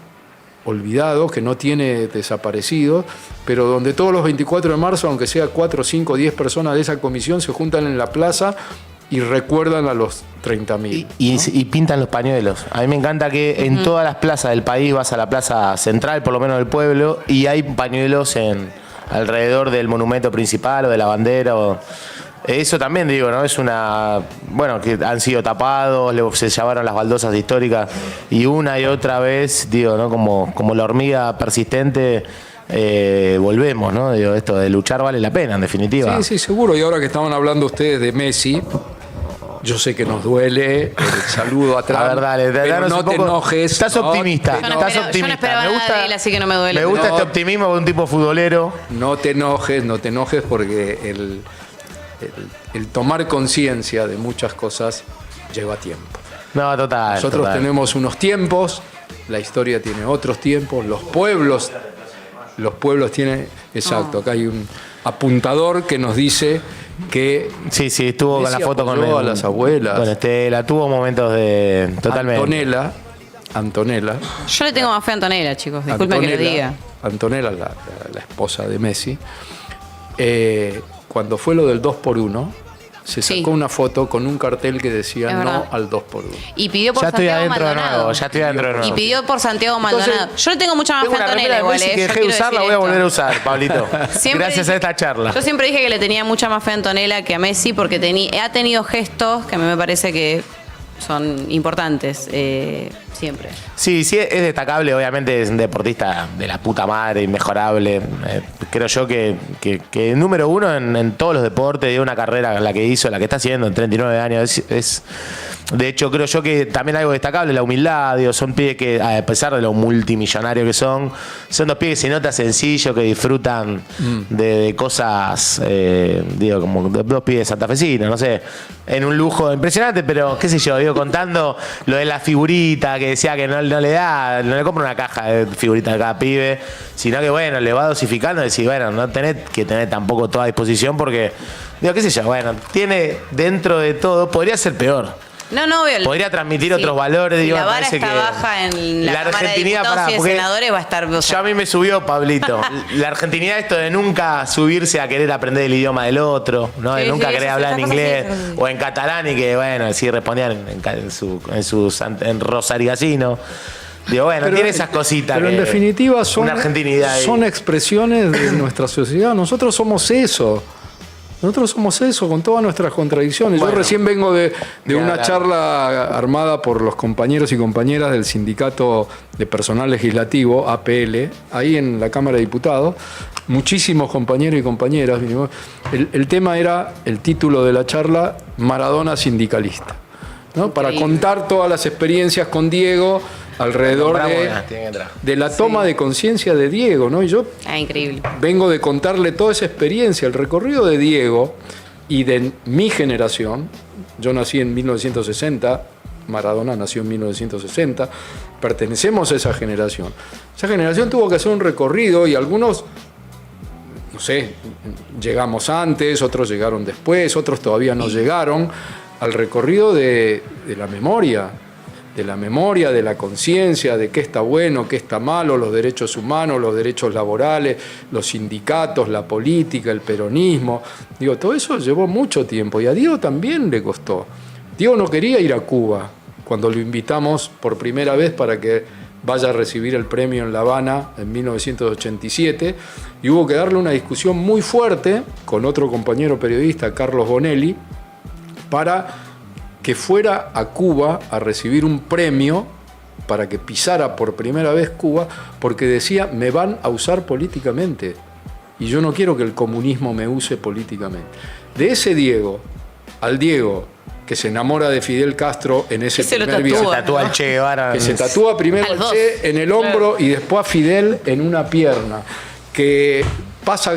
olvidado, que no tiene desaparecidos, pero donde todos los 24 de marzo, aunque sea 4, 5, 10 personas de esa comisión, se juntan en la plaza y recuerdan a los 30.000. Y pintan los pañuelos. A mí me encanta que en todas las plazas del país, vas a la plaza central, por lo menos del pueblo, y hay pañuelos alrededor del monumento principal o de la bandera. Eso también digo, ¿no? Es que han sido tapados, se llevaron las baldosas históricas y una y otra vez, digo, ¿no? Como la hormiga persistente, volvemos, ¿no? Digo, esto de luchar vale la pena, en definitiva. Sí, seguro. Y ahora que estaban hablando ustedes de Messi, yo sé que nos duele el saludo atrás. A ver, dale, pero no te enojes. Estás optimista. Yo no esperaba nada de él, así que no me duele. Me gusta este optimismo de un tipo futbolero. No te enojes porque el tomar conciencia de muchas cosas lleva tiempo. No, total. Nosotros tenemos unos tiempos, la historia tiene otros tiempos, los pueblos tienen... Exacto, acá hay un apuntador que nos dice que... Sí, estuvo con la foto con a las abuelas. Con Estela, tuvo momentos de... Totalmente. Antonella. Yo le tengo más fe a Antonella, chicos, disculpen que lo diga. Antonella, la esposa de Messi, cuando fue lo del 2x1, se sacó una foto con un cartel que decía no al 2x1. Y pidió por Santiago Maldonado. Ya estoy adentro de nuevo. Y pidió por Santiago Maldonado. Yo le tengo mucha más fe a Antonella igual. Si dejé de usarla, voy a volver a usar, Pablito. Gracias a esta charla. Yo siempre dije que le tenía mucha más fe a Antonella que a Messi, porque ha tenido gestos que a mí me parece que son importantes siempre. Sí, es destacable, obviamente es un deportista de la puta madre, inmejorable. Creo yo que número uno en todos los deportes, de una carrera la que hizo, la que está haciendo en 39 años, de hecho, creo yo que también algo destacable, la humildad, digo, son pibes que, a pesar de lo multimillonarios que son dos pibes que se nota sencillos, que disfrutan de cosas, digo, como dos pibes santafesinos, no sé, en un lujo impresionante, pero qué sé yo, digo, contando lo de la figurita, que decía que no le compra una caja de figuritas a cada pibe, sino que, bueno, le va dosificando y decir, bueno, no tenés que tener tampoco toda a disposición porque, digo, qué sé yo, bueno, tiene dentro de todo, podría ser peor. No, obvio. Podría transmitir otros valores. Digo, la vara está baja en la Cámara de Diputados y de Senadores va a estar... Ya a mí me subió Pablito. La argentinidad, esto de nunca subirse a querer aprender el idioma del otro, ¿no? De nunca querer hablar en inglés o en catalán y que, bueno, sí respondían en rosarigacino. Digo, bueno, tiene esas cositas. Pero en definitiva son, una argentinidad son expresiones de nuestra sociedad. Nosotros somos eso. Nosotros somos eso, con todas nuestras contradicciones. Bueno, yo recién vengo de una charla armada por los compañeros y compañeras del Sindicato de Personal Legislativo, APL, ahí en la Cámara de Diputados. Muchísimos compañeros y compañeras. El tema era, el título de la charla, Maradona sindicalista, ¿no? Para contar todas las experiencias con Diego alrededor de la toma de conciencia de Diego, ¿no? Y yo increíble. Vengo de contarle toda esa experiencia, el recorrido de Diego y de mi generación. Yo nací en 1960, Maradona nació en 1960, pertenecemos a esa generación. Esa generación tuvo que hacer un recorrido y algunos, no sé, llegamos antes, otros llegaron después, otros todavía no llegaron al recorrido de la memoria. De la memoria, de la conciencia, de qué está bueno, qué está malo, los derechos humanos, los derechos laborales, los sindicatos, la política, el peronismo. Digo, todo eso llevó mucho tiempo y a Diego también le costó. Diego no quería ir a Cuba cuando lo invitamos por primera vez para que vaya a recibir el premio en La Habana en 1987 y hubo que darle una discusión muy fuerte con otro compañero periodista, Carlos Bonelli, para que fuera a Cuba a recibir un premio para que pisara por primera vez Cuba, porque decía, me van a usar políticamente y yo no quiero que el comunismo me use políticamente. De ese Diego al Diego que se enamora de Fidel Castro en ese primer viaje. Se tatúa al Che Guevara. Que se tatúa primero al Che en el hombro y después a Fidel en una pierna. Que pasa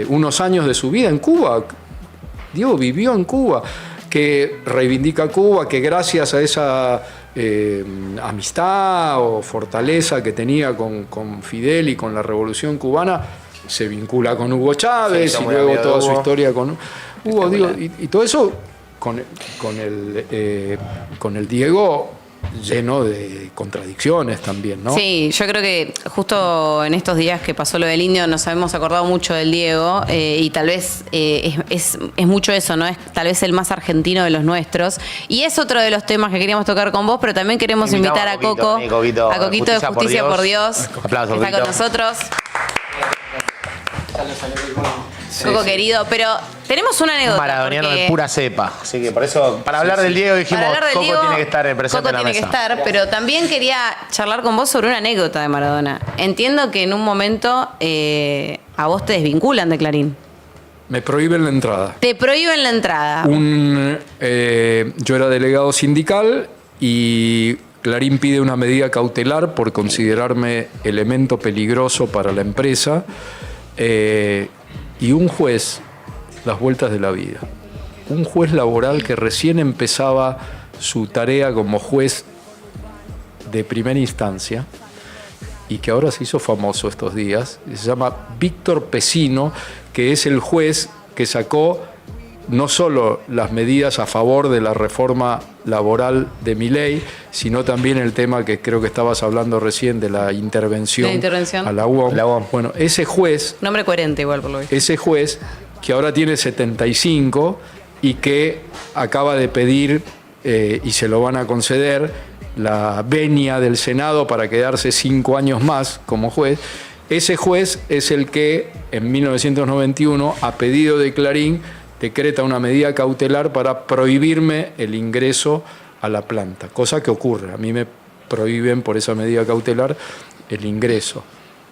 unos años de su vida en Cuba. Diego vivió en Cuba, que reivindica Cuba, que gracias a esa amistad o fortaleza que tenía con Fidel y con la Revolución Cubana, se vincula con Hugo Chávez y luego toda su historia con Hugo. Digo, y todo eso con el Diego lleno de contradicciones también, ¿no? Sí, yo creo que justo en estos días que pasó lo del Indio nos hemos acordado mucho del Diego y tal vez es mucho eso, ¿no? Es tal vez el más argentino de los nuestros. Y es otro de los temas que queríamos tocar con vos, pero también queremos invitar a Coquito de Justicia por Dios, aplausos, que está con nosotros. Coco querido, pero tenemos una anécdota. Un maradoniano de pura cepa. Así que por eso, para hablar del Diego dijimos, Coco tiene que estar presente en la mesa. Coco tiene que estar, pero también quería charlar con vos sobre una anécdota de Maradona. Entiendo que en un momento a vos te desvinculan de Clarín. Me prohíben la entrada. Te prohíben la entrada. Yo era delegado sindical y Clarín pide una medida cautelar por considerarme elemento peligroso para la empresa. Y un juez, las vueltas de la vida, un juez laboral que recién empezaba su tarea como juez de primera instancia y que ahora se hizo famoso estos días, se llama Víctor Pesino, que es el juez que sacó no solo las medidas a favor de la reforma laboral de Milei, sino también el tema que creo que estabas hablando recién de la intervención a la UOM. Bueno, ese juez... Nombre coherente igual, por lo visto. Ese juez, que ahora tiene 75 y que acaba de pedir, y se lo van a conceder, la venia del Senado para quedarse 5 años más como juez. Ese juez es el que en 1991, a pedido de Clarín, decreta una medida cautelar para prohibirme el ingreso a la planta, cosa que ocurre. A mí me prohíben por esa medida cautelar el ingreso.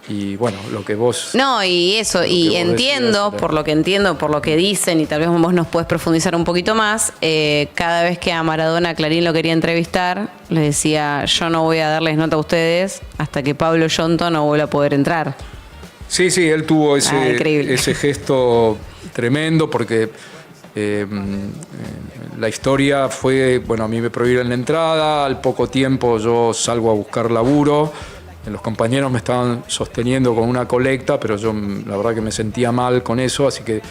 Y bueno, lo que vos... No, y eso, y entiendo, por lo que dicen, y tal vez vos nos puedes profundizar un poquito más, cada vez que a Maradona Clarín lo quería entrevistar, le decía, yo no voy a darles nota a ustedes hasta que Pablo Yonto no vuelva a poder entrar. Sí, él tuvo ese gesto tremendo porque la historia fue, bueno, a mí me prohibieron la entrada, al poco tiempo yo salgo a buscar laburo. Los compañeros me estaban sosteniendo con una colecta, pero yo la verdad que me sentía mal con eso, así que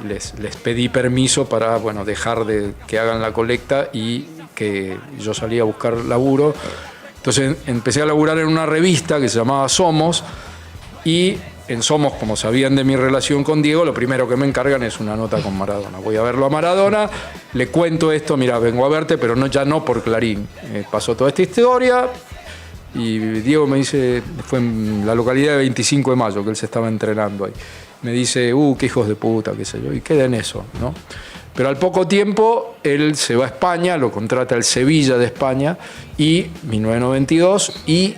les pedí permiso para, bueno, dejar de que hagan la colecta y que yo salía a buscar laburo. Entonces empecé a laburar en una revista que se llamaba Somos, y en Somos, como sabían de mi relación con Diego, lo primero que me encargan es una nota con Maradona. Voy a verlo a Maradona, le cuento esto, mira, vengo a verte, pero ya no por Clarín. Pasó toda esta historia. Y Diego me dice, fue en la localidad de 25 de Mayo, que él se estaba entrenando ahí. Me dice, qué hijos de puta, qué sé yo, y queda en eso, ¿no? Pero al poco tiempo él se va a España, lo contrata el Sevilla de España, y 1992, y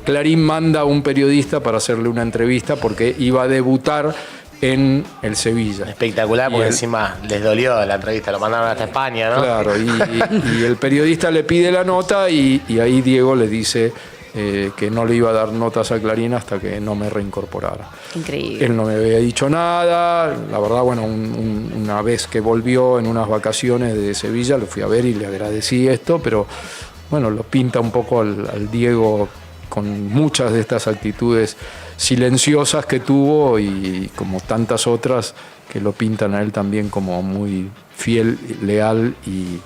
Clarín manda a un periodista para hacerle una entrevista porque iba a debutar en el Sevilla. Espectacular, porque encima les dolió la entrevista, lo mandaron hasta España, ¿no? Claro, y el periodista le pide la nota y ahí Diego le dice que no le iba a dar notas a Clarín hasta que no me reincorporara. Increíble. Él no me había dicho nada, la verdad, bueno, una vez que volvió en unas vacaciones de Sevilla, lo fui a ver y le agradecí esto, pero bueno, lo pinta un poco al Diego con muchas de estas actitudes silenciosas que tuvo y como tantas otras que lo pintan a él también como muy fiel, leal y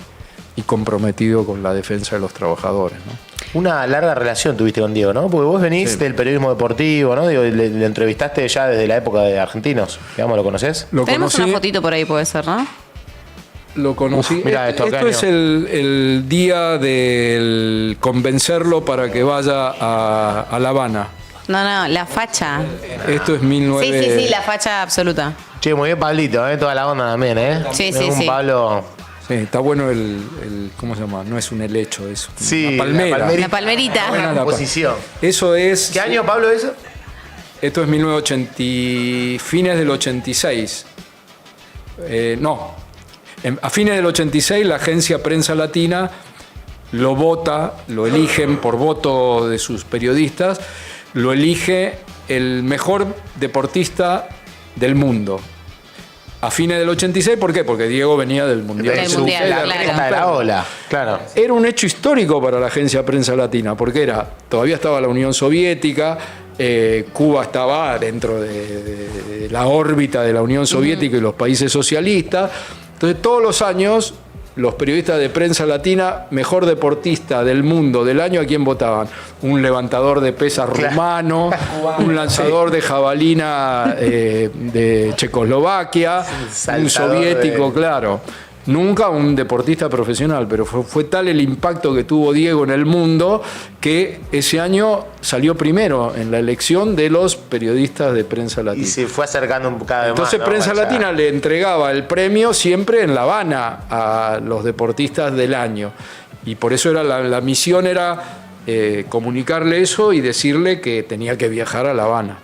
comprometido con la defensa de los trabajadores, ¿no? Una larga relación tuviste con Diego, ¿no? Porque vos venís del periodismo deportivo, ¿no? Digo, le entrevistaste ya desde la época de Argentinos, digamos, ¿lo conocés? Tenemos una fotito por ahí, puede ser, ¿no? Lo conocí. Mirá, esto es el día del convencerlo para que vaya a La Habana. No, la facha. Esto es 19... Sí, la facha absoluta. Che, muy bien Pablito, toda la onda también, ¿eh? Sí. Pablo... Sí, está bueno el ¿cómo se llama? No es un helecho, es una palmera. La palmerita. Buena composición. Eso es... ¿Qué año, Pablo, eso? Esto es 1980, fines del 86. A fines del 86 la agencia Prensa Latina lo vota, lo eligen por voto de sus periodistas, lo elige el mejor deportista del mundo. A fines del 86, ¿por qué? Porque Diego venía del Mundial. Del Mundial, de la ola, claro. Era un hecho histórico para la agencia Prensa Latina, porque todavía estaba la Unión Soviética, Cuba estaba dentro de la órbita de la Unión Soviética y los países socialistas. Entonces, todos los años, los periodistas de Prensa Latina, mejor deportista del mundo del año, ¿a quién votaban? Un levantador de pesas rumano, un lanzador de jabalina de Checoslovaquia, un soviético, claro. Nunca un deportista profesional, pero fue tal el impacto que tuvo Diego en el mundo que ese año salió primero en la elección de los periodistas de Prensa Latina. Y se fue acercando cada vez más. Entonces Prensa Latina le entregaba el premio siempre en La Habana a los deportistas del año. Y por eso la misión era comunicarle eso y decirle que tenía que viajar a La Habana.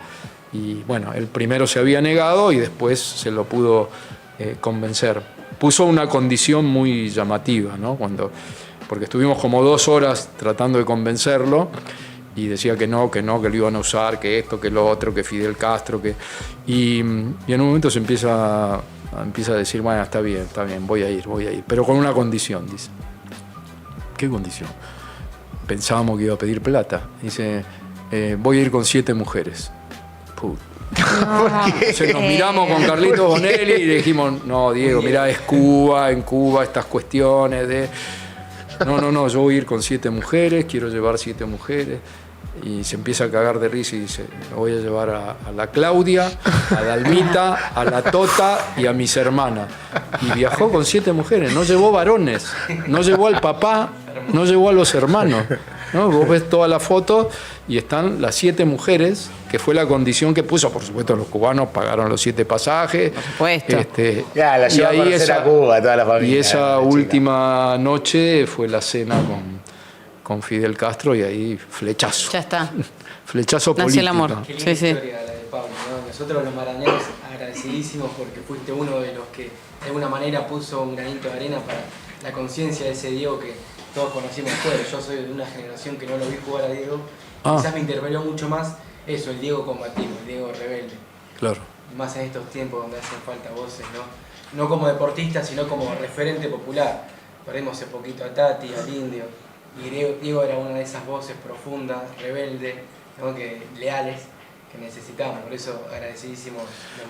Y bueno, el primero se había negado y después se lo pudo convencer. Puso una condición muy llamativa, ¿no? Porque estuvimos como 2 horas tratando de convencerlo y decía que no, que lo iban a usar, que esto, que lo otro, que Fidel Castro, y en un momento se empieza a decir, bueno, está bien, voy a ir, pero con una condición, dice. ¿Qué condición? Pensábamos que iba a pedir plata. Dice, voy a ir con 7 mujeres. Puta. Entonces nos miramos con Carlitos Bonelli y le dijimos, no, Diego, mirá, es Cuba, en Cuba estas cuestiones de... No, yo voy a ir con 7 mujeres, quiero llevar 7 mujeres. Y se empieza a cagar de risa y dice, voy a llevar a la Claudia, a Dalmita, a la Tota y a mis hermanas. Y viajó con 7 mujeres, no llevó varones, no llevó al papá, no llevó a los hermanos. ¿no? Vos ves todas las fotos y están las 7 mujeres, que fue la condición que puso. Por supuesto, los cubanos pagaron los 7 pasajes. Por supuesto. Ya, la llevó a conocer a Cuba, toda la familia. Y esa última noche fue la cena con Fidel Castro y ahí flechazo. Ya está. Flechazo Nació político. el amor. Qué Sí, linda sí. historia la de Pablo, ¿no? Nosotros los marañanos agradecidísimos porque fuiste uno de los que de alguna manera puso un granito de arena para la conciencia de ese Diego que todos conocimos después. Yo soy de una generación que no lo vi jugar a Diego. Quizás me interpeló mucho más eso, el Diego combativo, el Diego rebelde. Claro. Más en estos tiempos donde hacen falta voces, ¿no? No como deportista, sino como referente popular. Perdimos hace poquito a Tati, al Indio. Y Diego era una de esas voces profundas, rebeldes, ¿no? Leales, que necesitamos. Por eso agradecidísimo.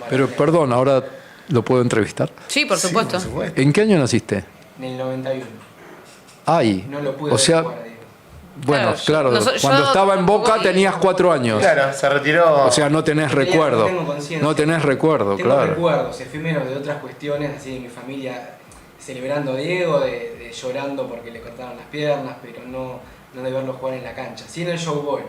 Pero perdón, ahora lo puedo entrevistar. Sí, por supuesto. Sí, por supuesto. ¿En qué año naciste? En el 91. Ay, No lo pude o ver sea, jugar a Diego. bueno, claro, yo cuando estaba en Boca tampoco- tenías 4 años. Claro, se retiró. O sea, no tenés recuerdo. No tengo conciencia. No tenés recuerdo, Tengo claro. recuerdos efímeros de otras cuestiones, así de mi familia celebrando a Diego, de llorando porque le cortaron las piernas, pero no de verlo jugar en la cancha. Sí en el showball,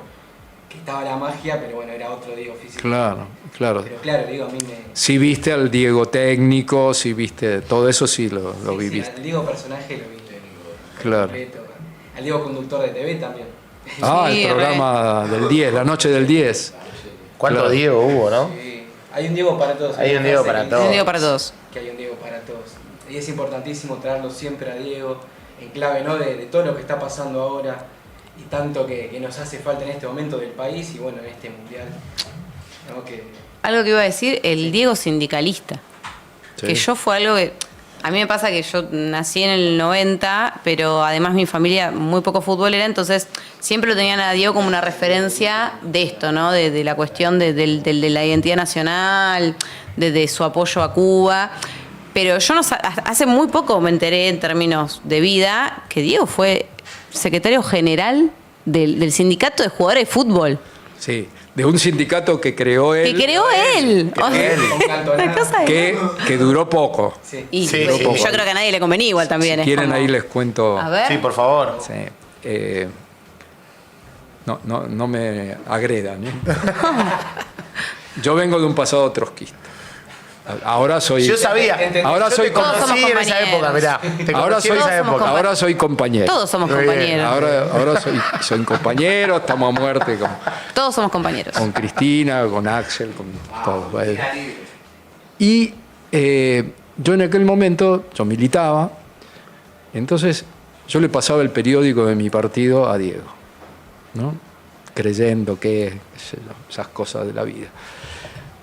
que estaba la magia, pero bueno, era otro Diego físico. Claro, claro. Pero claro, Diego a mí me... Si viste al Diego técnico, si viste todo eso, sí lo Sí, viviste. al Diego personaje lo vi. Claro. Completo. Al Diego conductor de TV también. Ah, Sí, el programa del 10, la noche del 10. ¿Cuánto Claro. Diego hubo, no? Sí. Hay un Diego para todos. Hay un Diego para Que- todos. Un Diego para todos. Que hay un Diego para todos. Y es importantísimo traerlo siempre a Diego en clave, ¿no? de todo lo que está pasando ahora y tanto que nos hace falta en este momento del país y bueno, en este mundial. ¿No? Algo que iba a decir, el Diego sindicalista. Sí. Que yo fue algo que... A mí me pasa que yo nací en el 90, pero además mi familia muy poco futbolera, entonces siempre lo tenían a Diego como una referencia de esto, ¿no? De la cuestión de la identidad nacional, de su apoyo a Cuba. Pero yo hace muy poco me enteré en términos de vida que Diego fue secretario general del sindicato de jugadores de fútbol. Sí, de un sindicato que creó él. Que creó él. O sea, Con Cantona. una cosa de- Que duró poco. Sí. Y Sí, yo sí. creo que a nadie le convenía igual también. Si es quieren como- ahí les cuento. A ver. Sí, por favor. Sí, no me agredan. Yo vengo de un pasado trotskista. Ahora soy. Yo sabía. Ahora Yo soy te conocí Todos somos en esa época, mirá. Te Ahora conocí en soy, esa somos época. ahora soy compañero. Todos somos Muy bien. compañeros. Ahora soy compañero, estamos a muerte Todos somos compañeros. con Cristina, con Axel, con todos. Y yo en aquel momento, yo militaba, entonces yo le pasaba el periódico de mi partido a Diego, ¿no? Creyendo que qué sé yo, esas cosas de la vida.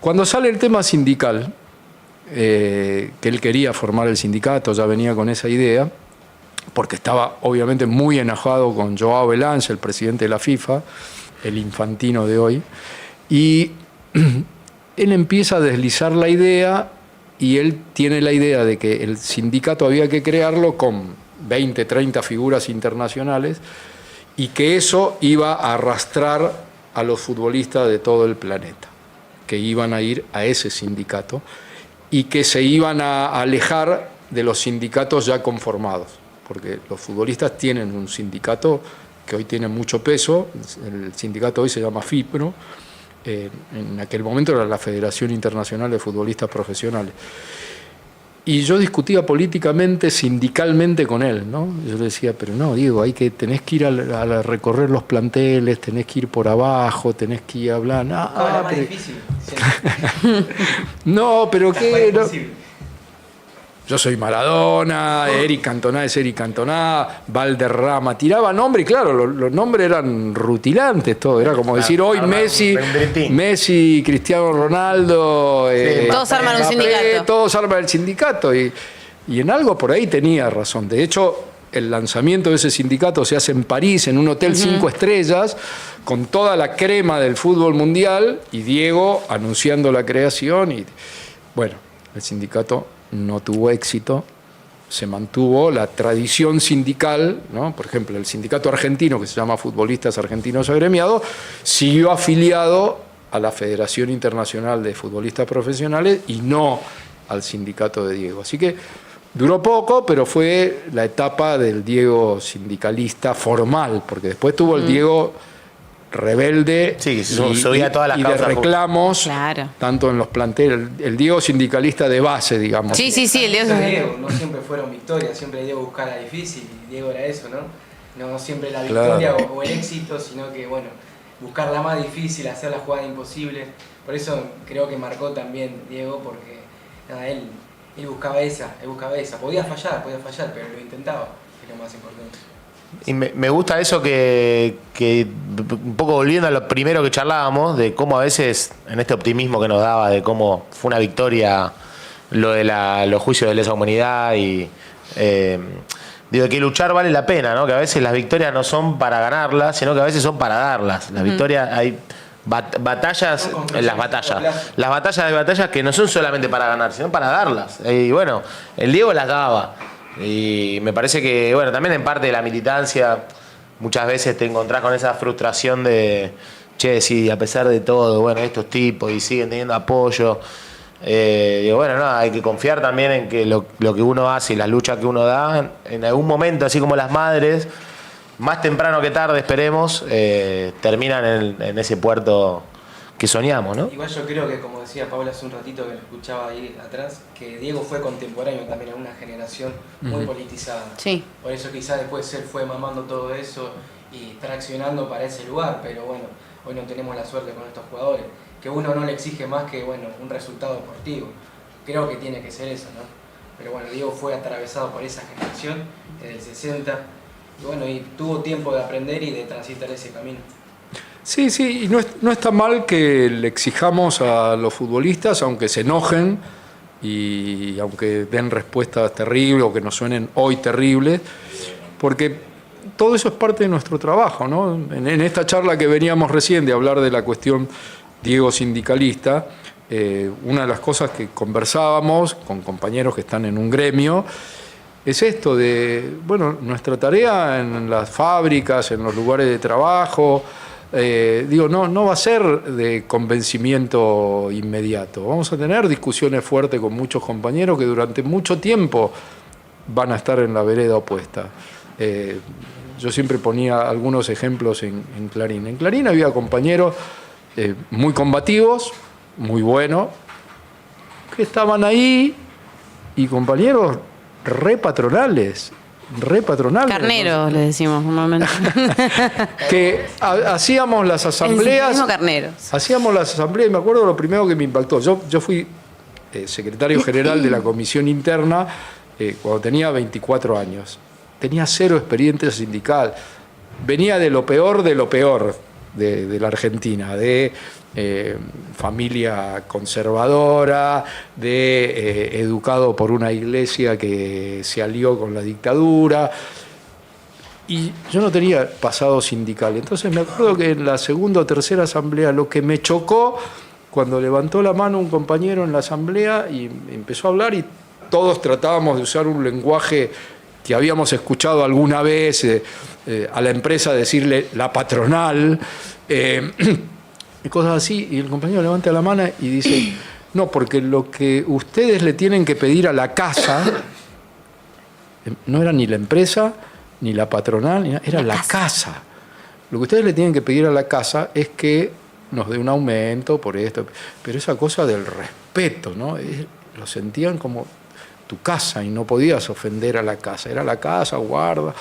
Cuando sale el tema sindical, que él quería formar el sindicato, ya venía con esa idea, porque estaba obviamente muy enojado con Joao Belange, el presidente de la FIFA, el infantino de hoy, y él empieza a deslizar la idea y él tiene la idea de que el sindicato había que crearlo con 20, 30 figuras internacionales y que eso iba a arrastrar a los futbolistas de todo el planeta, que iban a ir a ese sindicato y que se iban a alejar de los sindicatos ya conformados, porque los futbolistas tienen un sindicato que hoy tiene mucho peso, el sindicato hoy se llama FIPRO, en aquel momento era la Federación Internacional de Futbolistas Profesionales. Y yo discutía políticamente, sindicalmente con él, ¿no? Yo le decía, pero no, Diego, tenés que ir a recorrer los planteles, tenés que ir por abajo, tenés que ir a hablar. No, era más difícil. No, pero Fue qué. No. imposible. Yo soy Maradona, Eric Cantona es Eric Cantona, Valderrama, tiraba nombres, y claro, los nombres eran rutilantes, todo. Era como decir hoy Messi, Cristiano Ronaldo, Todos arman un Mbappé, sindicato. todos arman el sindicato. Y en algo por ahí tenía razón. De hecho, el lanzamiento de ese sindicato se hace en París, en un hotel 5 estrellas, con toda la crema del fútbol mundial, y Diego anunciando la creación. Y bueno, el sindicato no tuvo éxito, se mantuvo la tradición sindical, ¿no? Por ejemplo, el sindicato argentino, que se llama Futbolistas Argentinos Agremiados, siguió afiliado a la Federación Internacional de Futbolistas Profesionales y no al sindicato de Diego. Así que Duró poco, pero fue la etapa del Diego sindicalista formal, porque después tuvo el Diego rebelde subía todas las y de causas reclamos, claro, tanto en los planteles, el Diego sindicalista de base, digamos. Sí, el Diego. No siempre fueron victorias, siempre Diego buscaba la difícil, y Diego era eso, ¿no? No siempre la victoria o el éxito, sino que, bueno, buscar la más difícil, hacer la jugada imposible. Por eso creo que marcó también Diego, porque nada, él buscaba esa. Podía fallar, pero lo intentaba, que es lo más importante. Y me gusta eso que un poco volviendo a lo primero que charlábamos, de cómo a veces, en este optimismo que nos daba, de cómo fue una victoria lo de los juicios de lesa humanidad y digo que luchar vale la pena, ¿no? Que a veces las victorias no son para ganarlas, sino que a veces son para darlas. Las victorias, hay batallas, las batallas que no son solamente para ganar, sino para darlas. Y bueno, el Diego las daba. Y me parece que, bueno, también en parte de la militancia, muchas veces te encontrás con esa frustración de, che, sí, a pesar de todo, bueno, estos tipos y siguen teniendo apoyo. Digo, bueno, no, hay que confiar también en que lo que uno hace y las luchas que uno da, en algún momento, así como las madres, más temprano que tarde, esperemos, terminan en ese puerto que soñamos, ¿no? Igual yo creo que, como decía Paula hace un ratito que lo escuchaba ahí atrás, que Diego fue contemporáneo también en una generación muy politizada. Sí. Por eso quizás después él fue mamando todo eso y traccionando para ese lugar, pero bueno, hoy no tenemos la suerte con estos jugadores, que uno no le exige más que, bueno, un resultado deportivo. Creo que tiene que ser eso, ¿no? Pero bueno, Diego fue atravesado por esa generación desde el 60, y bueno, y tuvo tiempo de aprender y de transitar ese camino. Sí, y no está mal que le exijamos a los futbolistas, aunque se enojen y aunque den respuestas terribles o que nos suenen hoy terribles, porque todo eso es parte de nuestro trabajo, ¿no? En esta charla que veníamos recién de hablar de la cuestión Diego sindicalista, una de las cosas que conversábamos con compañeros que están en un gremio es esto de, bueno, nuestra tarea en las fábricas, en los lugares de trabajo, no va a ser de convencimiento inmediato. Vamos a tener discusiones fuertes con muchos compañeros que durante mucho tiempo van a estar en la vereda opuesta. Yo siempre ponía algunos ejemplos en Clarín. En Clarín había compañeros muy combativos, muy buenos, que estaban ahí, y compañeros re patronales. Carneros, le decimos normalmente. Que hacíamos las asambleas. Hacíamos las asambleas, y me acuerdo lo primero que me impactó. Yo fui secretario general de la comisión interna cuando tenía 24 años. Tenía 0 experiencia sindical. Venía de lo peor de la Argentina, de familia conservadora, de educado por una iglesia que se alió con la dictadura, y yo no tenía pasado sindical. Entonces me acuerdo que en la segunda o tercera asamblea lo que me chocó, cuando levantó la mano un compañero en la asamblea y empezó a hablar, y todos tratábamos de usar un lenguaje que habíamos escuchado alguna vez, a la empresa decirle la patronal, y cosas así, y el compañero levanta la mano y dice, no, porque lo que ustedes le tienen que pedir a la casa no era ni la empresa, ni la patronal, era la casa. Lo que ustedes le tienen que pedir a la casa es que nos dé un aumento por esto, pero esa cosa del respeto, ¿no? Lo sentían como tu casa y no podías ofender a la casa, era la casa, guarda,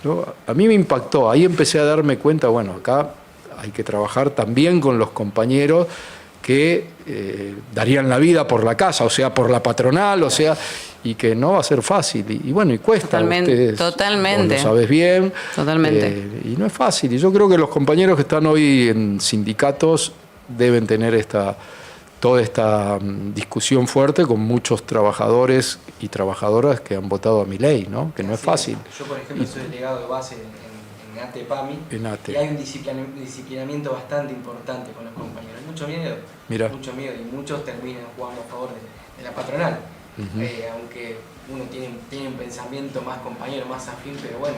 ¿no? A mí me impactó, ahí empecé a darme cuenta, bueno, acá hay que trabajar también con los compañeros que darían la vida por la casa, o sea, por la patronal, o sea, y que no va a ser fácil. Y bueno, y cuesta. Totalmente. Lo sabes bien. Totalmente. Y no es fácil. Y yo creo que los compañeros que están hoy en sindicatos deben tener toda esta discusión fuerte con muchos trabajadores y trabajadoras que han votado a Milei, ¿no? Que no es fácil. Yo, por ejemplo, soy delegado de base en ATE-PAMI, y hay un disciplinamiento bastante importante con los compañeros. Hay mucho miedo, y muchos terminan jugando a favor de la patronal. Aunque uno tiene un pensamiento más compañero, más afín, pero bueno,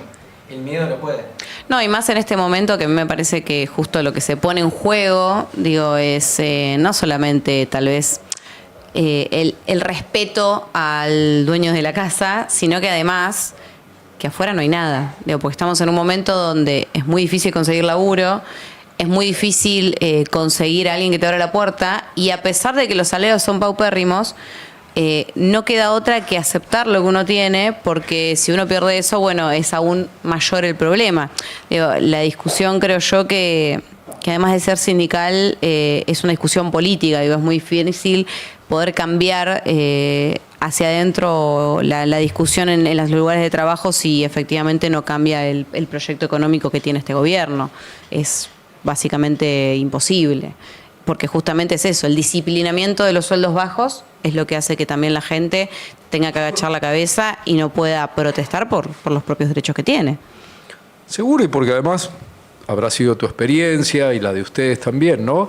el miedo lo puede. No, y más en este momento, que me parece que justo lo que se pone en juego, digo, es no solamente tal vez el respeto al dueño de la casa, sino que además que afuera no hay nada. Digo, porque estamos en un momento donde es muy difícil conseguir laburo, es muy difícil conseguir a alguien que te abra la puerta, y a pesar de que los salarios son paupérrimos, no queda otra que aceptar lo que uno tiene, porque si uno pierde eso, bueno, es aún mayor el problema. Digo, la discusión, creo yo, que además de ser sindical, es una discusión política. Digo, es muy difícil poder cambiar hacia adentro la discusión en los lugares de trabajo si efectivamente no cambia el proyecto económico que tiene este gobierno. Es básicamente imposible, porque justamente es eso, el disciplinamiento de los sueldos bajos es lo que hace que también la gente tenga que agachar la cabeza y no pueda protestar por los propios derechos que tiene. Seguro, y porque además habrá sido tu experiencia y la de ustedes también, ¿no?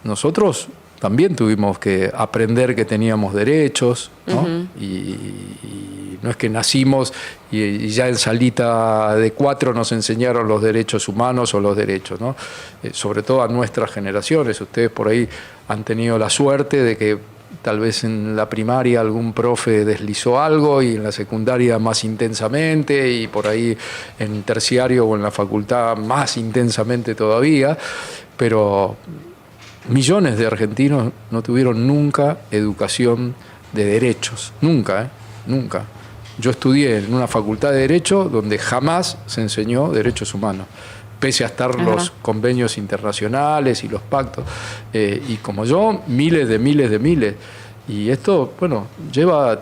Nosotros también tuvimos que aprender que teníamos derechos, ¿no? Y no es que nacimos y ya en salita de 4 nos enseñaron los derechos humanos o los derechos, ¿no? Sobre todo a nuestras generaciones. Ustedes por ahí han tenido la suerte de que tal vez en la primaria algún profe deslizó algo y en la secundaria más intensamente, y por ahí en terciario o en la facultad más intensamente todavía, pero millones de argentinos no tuvieron nunca educación de derechos, nunca, nunca. Yo estudié en una facultad de Derecho donde jamás se enseñó derechos humanos, pese a estar los convenios internacionales y los pactos. Y como yo, miles. Y esto, bueno, lleva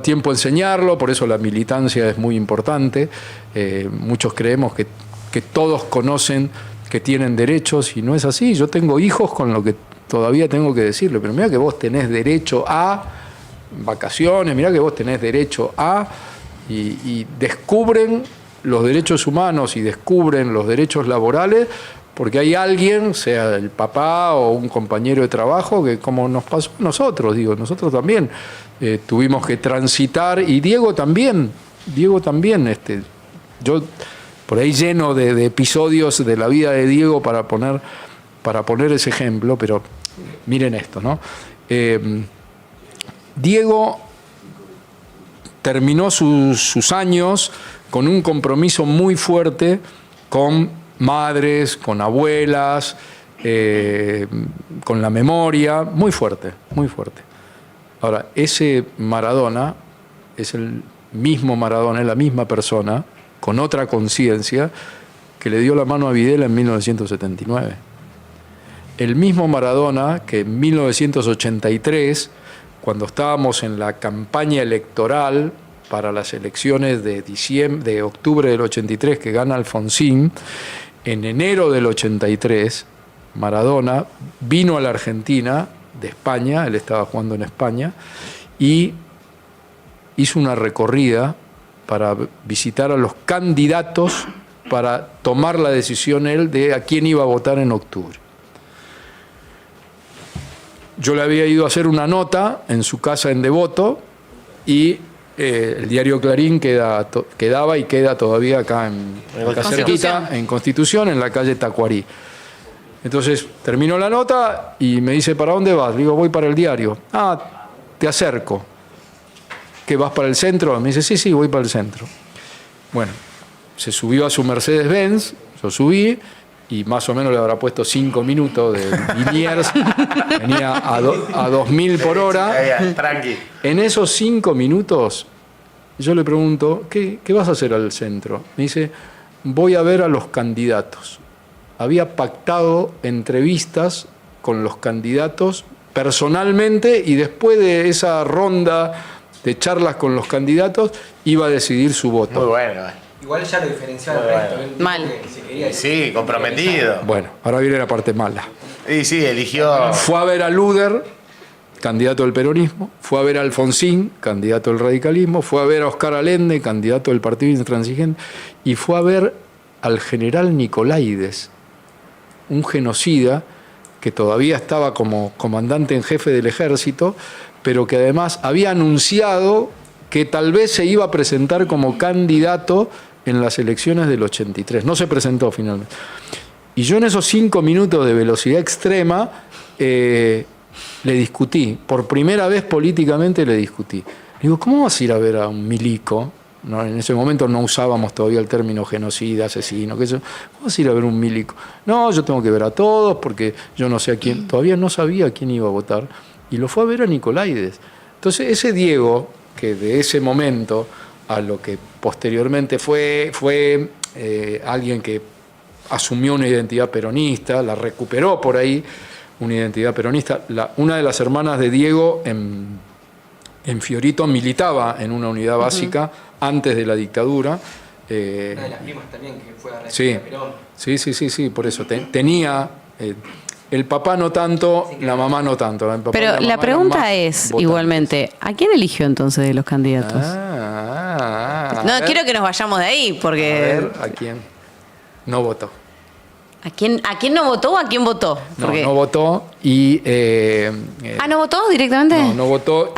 tiempo enseñarlo, por eso la militancia es muy importante. Muchos creemos que todos conocen que tienen derechos, y no es así. Yo tengo hijos con lo que todavía tengo que decirle, pero mira que vos tenés derecho a vacaciones, mira que vos tenés derecho a... Y descubren los derechos humanos y descubren los derechos laborales porque hay alguien, sea el papá o un compañero de trabajo, que como nos pasó a nosotros, nosotros también tuvimos que transitar, y Diego también, yo por ahí lleno de episodios de la vida de Diego para poner ese ejemplo, pero miren esto, ¿no? Diego terminó sus años con un compromiso muy fuerte con madres, con abuelas, con la memoria, muy fuerte, muy fuerte. Ahora, ese Maradona es el mismo Maradona, es la misma persona, con otra conciencia, que le dio la mano a Videla en 1979. El mismo Maradona que en 1983, cuando estábamos en la campaña electoral para las elecciones de octubre del 83 que gana Alfonsín, en enero del 83, Maradona vino a la Argentina de España, él estaba jugando en España, y hizo una recorrida para visitar a los candidatos para tomar la decisión él de a quién iba a votar en octubre. Yo le había ido a hacer una nota en su casa en Devoto, y el diario Clarín quedaba y queda todavía acá cerquita, en Constitución, en la calle Tacuarí. Entonces terminó la nota y me dice, ¿para dónde vas? Le digo, voy para el diario. Ah, te acerco. ¿Qué, vas para el centro? Me dice, sí, voy para el centro. Bueno, se subió a su Mercedes-Benz, yo subí, y más o menos le habrá puesto 5 minutos de Liniers, venía a 2.000 por hora. Tranqui. En esos 5 minutos yo le pregunto, ¿qué vas a hacer al centro? Me dice, voy a ver a los candidatos. Había pactado entrevistas con los candidatos personalmente, y después de esa ronda de charlas con los candidatos iba a decidir su voto. Muy bueno. Igual ya lo diferenciaba del resto. Mal. Sí, comprometido. Bueno, ahora viene la parte mala. Y sí, eligió... Fue a ver a Luder, candidato del peronismo, fue a ver a Alfonsín, candidato del radicalismo, fue a ver a Oscar Allende, candidato del Partido Intransigente, y fue a ver al general Nicolaides, un genocida que todavía estaba como comandante en jefe del ejército, pero que además había anunciado que tal vez se iba a presentar como candidato en las elecciones del 83. No se presentó finalmente. Y yo en esos 5 minutos de velocidad extrema le discutí, por primera vez políticamente le discutí. Le digo, ¿cómo vas a ir a ver a un milico? No, en ese momento no usábamos todavía el término genocida, asesino, ¿cómo vas a ir a ver un milico? No, yo tengo que ver a todos porque yo no sé a quién, todavía no sabía a quién iba a votar, y lo fue a ver a Nicolaides. Entonces ese Diego, que de ese momento a lo que posteriormente fue alguien que asumió una identidad peronista, la recuperó por ahí, una identidad peronista. Una de las hermanas de Diego en Fiorito militaba en una unidad básica antes de la dictadura. Una de las primas también que fue a recibir a Perón. Sí, por eso. Tenía... el papá no tanto, la mamá no tanto. Pero la pregunta es, votantes. Igualmente, ¿a quién eligió entonces de los candidatos? No, quiero que nos vayamos de ahí, porque... A ver, ¿a quién no votó? ¿A quién no votó o a quién votó? Porque... No votó y... ¿no votó directamente? No votó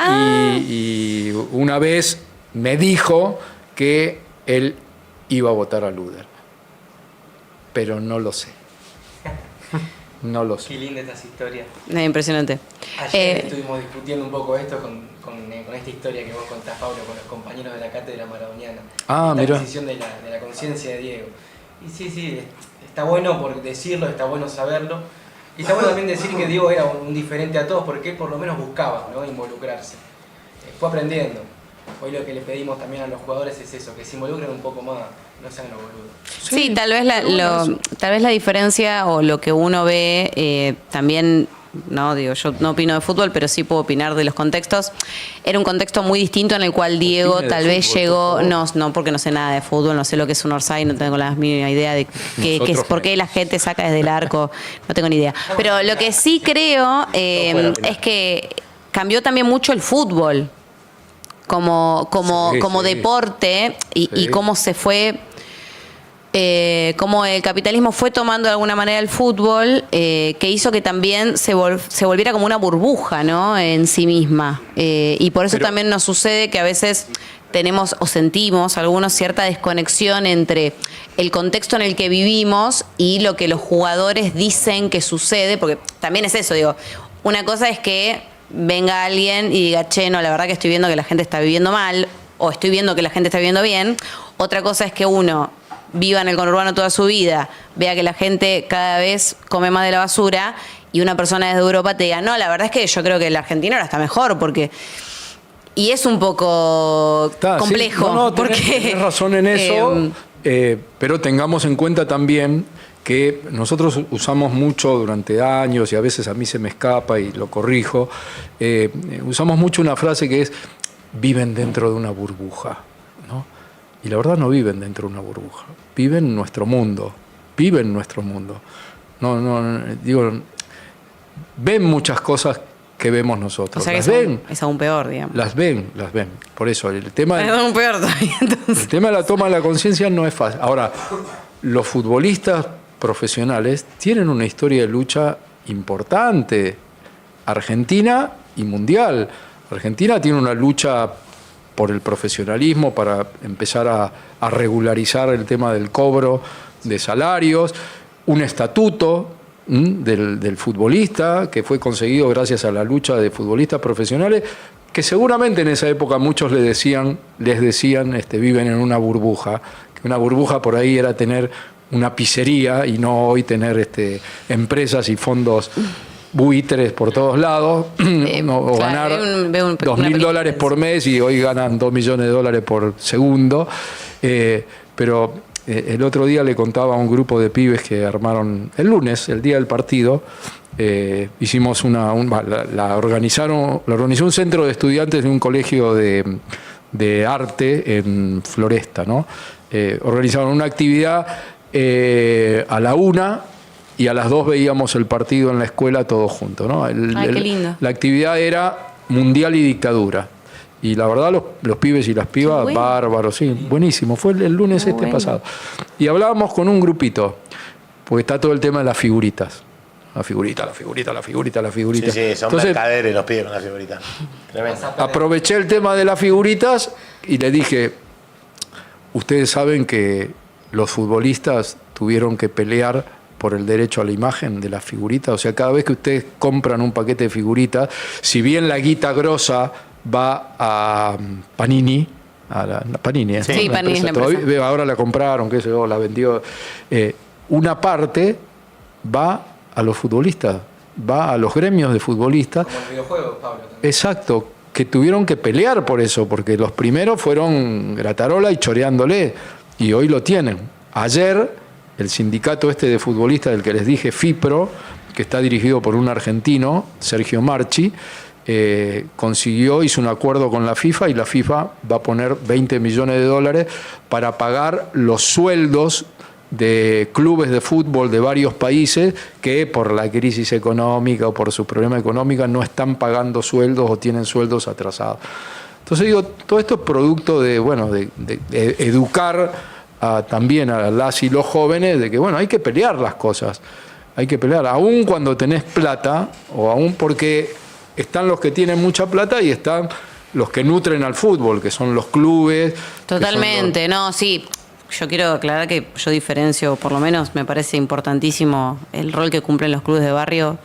y una vez me dijo que él iba a votar a Luder. Pero no lo sé. No lo sé. Qué linda estas historias. Impresionante. Ayer estuvimos discutiendo un poco esto con esta historia que vos contás, Pablo, con los compañeros de la cátedra maradoniana. La transición de la conciencia de Diego. Y sí, está bueno por decirlo, está bueno saberlo. Y está bueno también decir que Diego era un diferente a todos porque él por lo menos buscaba, ¿no?, involucrarse. Fue aprendiendo. Hoy lo que le pedimos también a los jugadores es eso, que se involucren un poco más, no sean los boludos. Sí, tal vez la diferencia o lo que uno ve también, no digo, yo no opino de fútbol, pero sí puedo opinar de los contextos. Era un contexto muy distinto en el cual Diego tal vez llegó, no porque no sé nada de fútbol, no sé lo que es un offside, no tengo la mínima idea de por qué la gente saca desde el arco, no tengo ni idea. Pero lo que sí creo es que cambió también mucho el fútbol como deporte y cómo se fue, cómo el capitalismo fue tomando de alguna manera el fútbol, que hizo que también se volviera como una burbuja, ¿no?, en sí misma. Y por eso también nos sucede que a veces tenemos o sentimos algunos cierta desconexión entre el contexto en el que vivimos y lo que los jugadores dicen que sucede, porque también es eso, digo, una cosa es que venga alguien y diga, che, no, la verdad que estoy viendo que la gente está viviendo mal, o estoy viendo que la gente está viviendo bien. Otra cosa es que uno viva en el conurbano toda su vida, vea que la gente cada vez come más de la basura, y una persona desde Europa te diga, no, la verdad es que yo creo que el argentino ahora está mejor, porque... Y es un poco complejo. Tenés razón en eso, pero tengamos en cuenta también que nosotros usamos mucho durante años, y a veces a mí se me escapa y lo corrijo, usamos mucho una frase que es, viven dentro de una burbuja, ¿no? Y la verdad no viven dentro de una burbuja, viven en nuestro mundo, ven muchas cosas que vemos nosotros. O sea, es aún peor, digamos. Las ven. Por eso, el tema... Es aún peor todavía, entonces. El tema de la toma de la conciencia no es fácil. Ahora, los futbolistas profesionales tienen una historia de lucha importante, argentina y mundial. Argentina tiene una lucha por el profesionalismo para empezar a regularizar el tema del cobro de salarios, un estatuto del futbolista que fue conseguido gracias a la lucha de futbolistas profesionales, que seguramente en esa época muchos les decían viven en una burbuja, que una burbuja por ahí era tener una pizzería y no hoy tener empresas y fondos buitres por todos lados, o ganar $2.000 por mes y hoy ganan $2 millones por segundo. Pero el otro día le contaba a un grupo de pibes que armaron el lunes, el día del partido, hicimos la organizó un centro de estudiantes de un colegio de arte en Floresta, ¿no? Organizaron una actividad a la 1 y a las 2 veíamos el partido en la escuela todos juntos, ¿no? Qué lindo. La actividad era Mundial y Dictadura. Y la verdad, los pibes y las pibas, bueno, bárbaros, sí, buenísimo. Fue el lunes pasado. Y hablábamos con un grupito, porque está todo el tema de las figuritas. La figurita. Sí, son mercaderes los pibes con las figuritas. Tremendo. Aproveché el tema de las figuritas y le dije, ustedes saben que los futbolistas tuvieron que pelear por el derecho a la imagen de las figuritas. O sea, cada vez que ustedes compran un paquete de figuritas, si bien la guita grosa va a Panini, Panini, sí, ¿no? Panini es la empresa. Ahora la compraron, qué sé yo, la vendió. Una parte va a los futbolistas, va a los gremios de futbolistas. Como el videojuego, Pablo. También. Exacto, que tuvieron que pelear por eso, porque los primeros fueron Gratarola y choreándole, y hoy lo tienen. Ayer, el sindicato este de futbolistas del que les dije, FIPRO, que está dirigido por un argentino, Sergio Marchi, hizo un acuerdo con la FIFA y la FIFA va a poner $20 millones para pagar los sueldos de clubes de fútbol de varios países que por la crisis económica o por sus problemas económicos no están pagando sueldos o tienen sueldos atrasados. Entonces digo, todo esto es producto de educar también a las y los jóvenes de que hay que pelear las cosas, hay que pelear, aún cuando tenés plata o aún porque están los que tienen mucha plata y están los que nutren al fútbol, que son los clubes. Totalmente, no, sí. Yo quiero aclarar que yo diferencio, por lo menos me parece importantísimo el rol que cumplen los clubes de barrio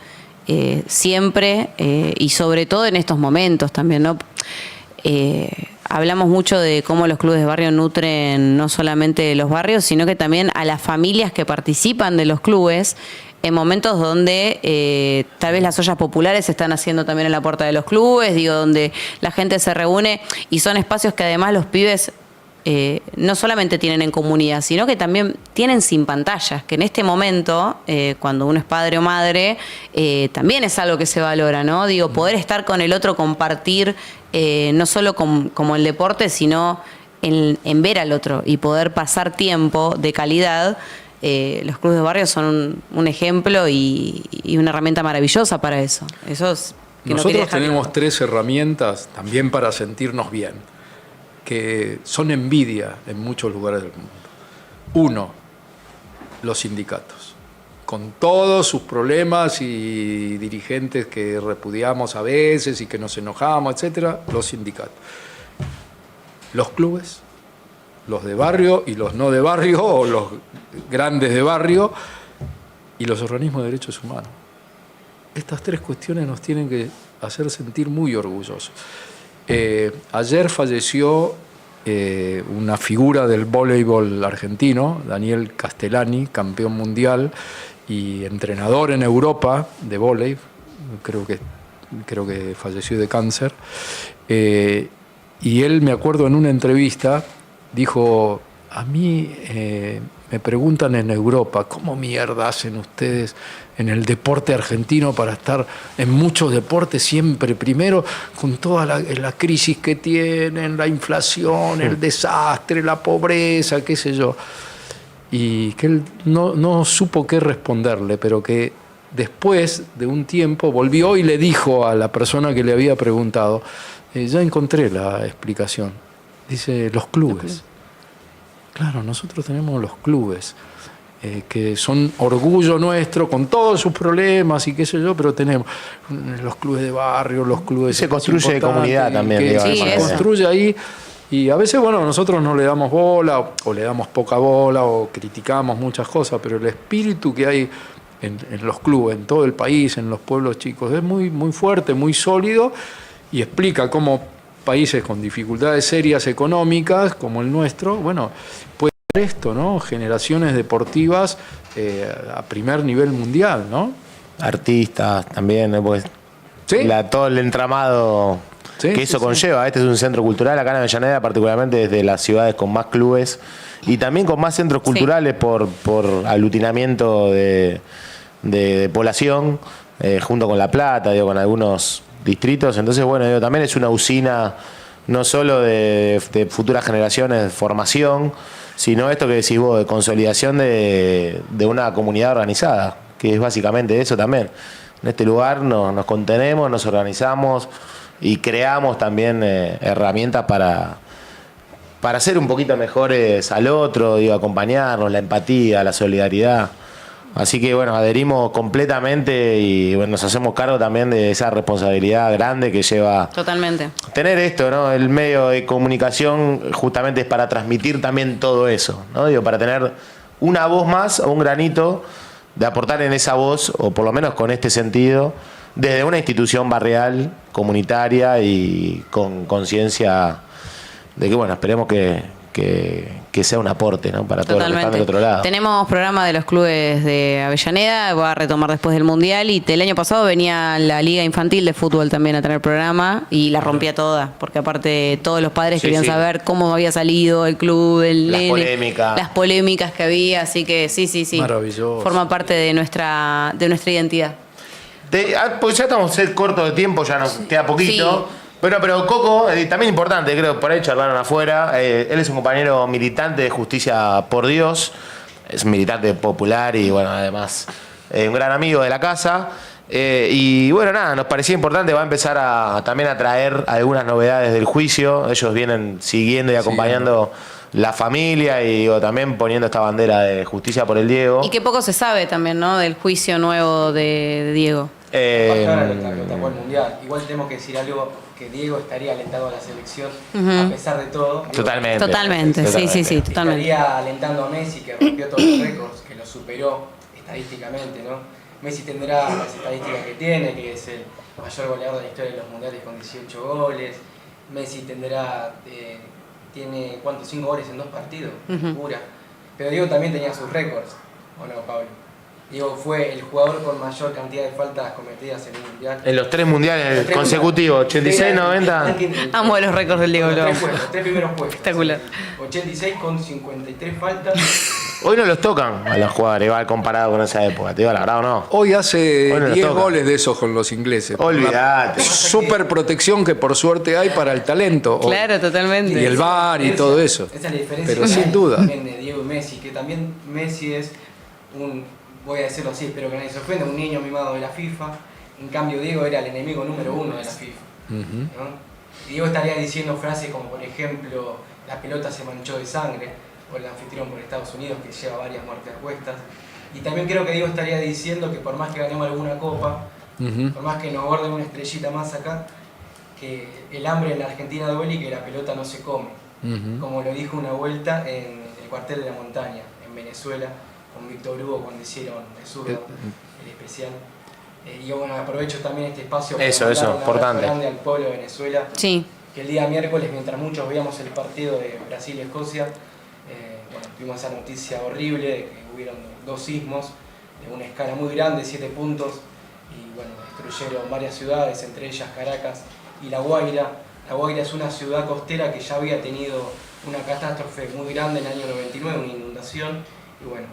siempre y sobre todo en estos momentos también, ¿no? Hablamos mucho de cómo los clubes de barrio nutren no solamente los barrios, sino que también a las familias que participan de los clubes en momentos donde tal vez las ollas populares se están haciendo también en la puerta de los clubes, donde la gente se reúne y son espacios que además los pibes no solamente tienen en comunidad, sino que también tienen sin pantallas, que en este momento, cuando uno es padre o madre, también es algo que se valora, ¿no? Poder estar con el otro, compartir, no solo como el deporte, sino en ver al otro y poder pasar tiempo de calidad. Los clubes de barrio son un ejemplo y una herramienta maravillosa para eso. Nosotros tenemos 3 herramientas también para sentirnos bien, que son envidia en muchos lugares del mundo. 1, los sindicatos, con todos sus problemas y dirigentes que repudiamos a veces y que nos enojamos, etcétera, los sindicatos. Los clubes, los de barrio y los no de barrio, o los grandes de barrio, y los organismos de derechos humanos. Estas 3 cuestiones nos tienen que hacer sentir muy orgullosos. Ayer falleció una figura del voleibol argentino, Daniel Castellani, campeón mundial y entrenador en Europa de voleibol, creo que falleció de cáncer. Y él, me acuerdo en una entrevista, dijo, a mí me preguntan en Europa, ¿cómo mierda hacen ustedes en el deporte argentino para estar en muchos deportes siempre primero, con toda la crisis que tienen, la inflación, el desastre, la pobreza, qué sé yo? Y que él no supo qué responderle, pero que después de un tiempo volvió y le dijo a la persona que le había preguntado, ya encontré la explicación. Dice, los clubes. Claro, nosotros tenemos los clubes, que son orgullo nuestro, con todos sus problemas y qué sé yo, pero tenemos los clubes de barrio, los clubes... Se construye de comunidad también. Se construye ahí, y a veces, nosotros no le damos bola, o le damos poca bola, o criticamos muchas cosas, pero el espíritu que hay en los clubes, en todo el país, en los pueblos chicos, es muy, muy fuerte, muy sólido, y explica cómo países con dificultades serias económicas, como el nuestro, puede ser esto, ¿no? Generaciones deportivas a primer nivel mundial, ¿no? Artistas también, ¿no? Pues ¿sí? Todo el entramado que eso conlleva. Sí. Este es un centro cultural acá en Avellaneda, particularmente desde las ciudades con más clubes y también con más centros culturales por aglutinamiento de población, junto con La Plata, con algunos distritos. Entonces, también es una usina no solo de futuras generaciones de formación, sino esto que decís vos, de consolidación de una comunidad organizada, que es básicamente eso también. En este lugar nos contenemos, nos organizamos y creamos también herramientas para ser un poquito mejores al otro, acompañarnos, la empatía, la solidaridad. Así que adherimos completamente y nos hacemos cargo también de esa responsabilidad grande que lleva totalmente tener esto, ¿no? El medio de comunicación justamente es para transmitir también todo eso, ¿no? Para tener una voz más o un granito de aportar en esa voz, o por lo menos con este sentido, desde una institución barrial, comunitaria y con conciencia de que, bueno, esperemos que sea un aporte, ¿no? Para todos los que están del otro lado. Tenemos programa de los clubes de Avellaneda, va a retomar después del Mundial, y el año pasado venía la Liga Infantil de Fútbol también a tener programa y la rompía toda, porque aparte todos los padres querían saber cómo había salido el club, las polémicas que había, así que sí. Maravilloso. Forma parte de nuestra identidad. Pues ya estamos cortos de tiempo, ya nos queda poquito. Sí. Bueno, pero Coco, también importante, creo, por ahí charlaron afuera. Él es un compañero militante de Justicia por Dios, es un militante popular y, bueno, además un gran amigo de la casa. Y bueno, nada, nos parecía importante, va a empezar también a traer algunas novedades del juicio. Ellos vienen siguiendo y acompañando la familia y también poniendo esta bandera de Justicia por el Diego. Y que poco se sabe también, ¿no?, del juicio nuevo de Diego. Ahora lo tapó el Mundial. Igual tenemos que decir algo, que Diego estaría alentado a la selección a pesar de todo. Totalmente, sí, totalmente. Estaría alentando a Messi, que rompió todos los récords, que lo superó estadísticamente, ¿no? Messi tendrá las estadísticas que tiene, que es el mayor goleador de la historia de los mundiales con 18 goles. Messi tiene ¿cuántos? 5 goles en 2 partidos, pura. Pero Diego también tenía sus récords, ¿o no, Pablo? Diego fue el jugador con mayor cantidad de faltas cometidas en un mundial. En los 3 mundiales consecutivos, 86, 90. Amo los récords del Diego. Los 3 primeros puestos. Espectacular. 86 con 53 faltas. Hoy no los tocan a los jugadores, igual comparado con esa época, te digo la verdad, ¿o no? Hoy hace 10 goles de esos con los ingleses. Olvídate. Super protección que por suerte hay para el talento. Claro, totalmente. Y el VAR y todo eso. Esa es la diferencia. Pero sin duda. De Diego y Messi, que también Messi es voy a decirlo así, espero que nadie se ofenda, un niño mimado de la FIFA. En cambio, Diego era el enemigo número 1 de la FIFA. ¿No? Diego estaría diciendo frases como, por ejemplo, la pelota se manchó de sangre, o el anfitrión por Estados Unidos, que lleva varias muertes a cuestas. Y también creo que Diego estaría diciendo que por más que ganemos alguna copa, por más que nos guarden una estrellita más acá, que el hambre en la Argentina duele y que la pelota no se come. Como lo dijo una vuelta en el cuartel de la montaña, en Venezuela, con Víctor Hugo cuando hicieron el zurdo, el especial. Y bueno, aprovecho también este espacio para mandar un abrazo grande al pueblo de Venezuela. Sí. Que el día miércoles, mientras muchos veíamos el partido de Brasil-Escocia, tuvimos esa noticia horrible de que hubieron 2 sismos de una escala muy grande, 7 puntos, y bueno, destruyeron varias ciudades, entre ellas Caracas y La Guaira. La Guaira es una ciudad costera que ya había tenido una catástrofe muy grande en el año 99, una inundación, y bueno,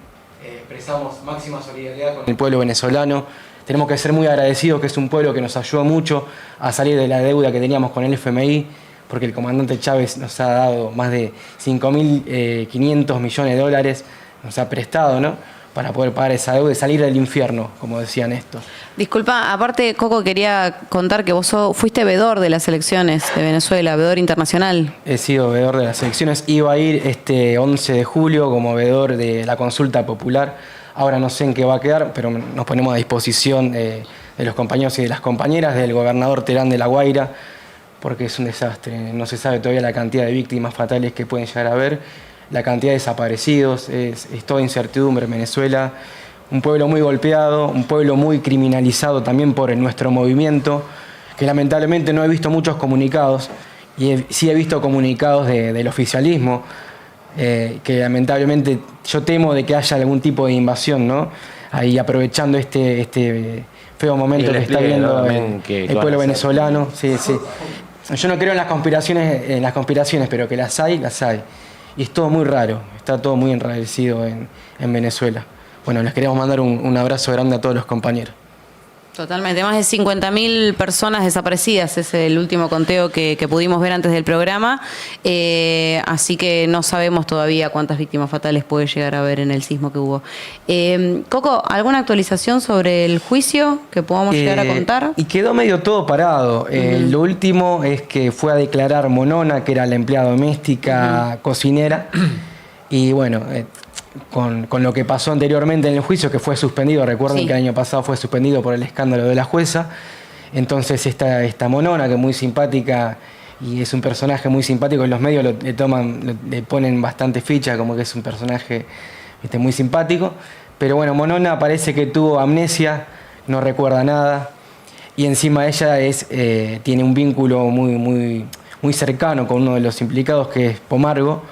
expresamos máxima solidaridad con el pueblo venezolano. Tenemos que ser muy agradecidos, que es un pueblo que nos ayudó mucho a salir de la deuda que teníamos con el FMI, porque el comandante Chávez nos ha dado más de 5.500 millones de dólares, nos ha prestado, ¿no?, para poder pagar esa deuda y salir del infierno, como decían esto. Disculpa, aparte, Coco, quería contar que vos fuiste veedor de las elecciones de Venezuela, veedor internacional. He sido veedor de las elecciones, iba a ir este 11 de julio como veedor de la consulta popular. Ahora no sé en qué va a quedar, pero nos ponemos a disposición de los compañeros y de las compañeras, del gobernador Terán de La Guaira, porque es un desastre. No se sabe todavía la cantidad de víctimas fatales que pueden llegar a haber, la cantidad de desaparecidos, es toda incertidumbre en Venezuela. Un pueblo muy golpeado, un pueblo muy criminalizado también por nuestro movimiento, que lamentablemente no he visto muchos comunicados, y sí he visto comunicados del oficialismo, que lamentablemente yo temo de que haya algún tipo de invasión, ¿no? Ahí aprovechando este feo momento que está viendo el pueblo venezolano. Sí. Yo no creo en las conspiraciones, pero que las hay. Y es todo muy raro, está todo muy enrarecido en Venezuela. Bueno, les queremos mandar un abrazo grande a todos los compañeros. Totalmente, más de 50.000 personas desaparecidas es el último conteo que pudimos ver antes del programa, así que no sabemos todavía cuántas víctimas fatales puede llegar a haber en el sismo que hubo. Coco, ¿alguna actualización sobre el juicio que podamos llegar a contar? Y quedó medio todo parado. Lo último es que fue a declarar Monona, que era la empleada doméstica, cocinera, y bueno... Con lo que pasó anteriormente en el juicio, que fue suspendido, recuerden que el año pasado fue suspendido por el escándalo de la jueza. Entonces esta Monona, que es muy simpática y es un personaje muy simpático, en los medios le ponen bastante ficha, como que es un personaje muy simpático, Pero bueno, Monona parece que tuvo amnesia, no recuerda nada. Y encima ella tiene un vínculo muy cercano con uno de los implicados, que es Pomargo,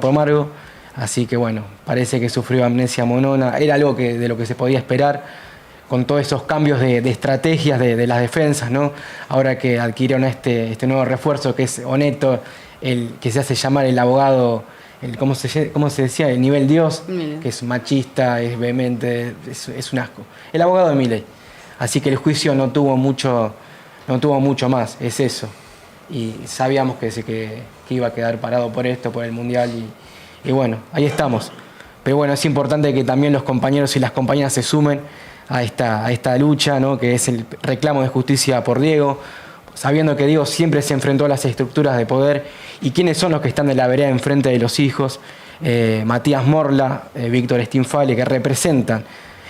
Pomargo. Así que bueno, parece que sufrió amnesia Monona. Era algo de lo que se podía esperar con todos esos cambios de estrategias de las defensas, ¿no? Ahora que adquirieron este nuevo refuerzo, que es Oneto, el que se hace llamar el abogado, ¿cómo se decía? El nivel Dios, que es machista, es vehemente, es un asco. El abogado de Milei. Así que el juicio no tuvo mucho más, es eso. Y sabíamos que iba a quedar parado por esto, por el Mundial, y bueno, ahí estamos. Pero bueno, es importante que también los compañeros y las compañeras se sumen a esta lucha, ¿no? Que es el reclamo de justicia por Diego, sabiendo que Diego siempre se enfrentó a las estructuras de poder. ¿Y quiénes son los que están de la vereda enfrente de los hijos? Matías Morla, Víctor Stinfale, que representan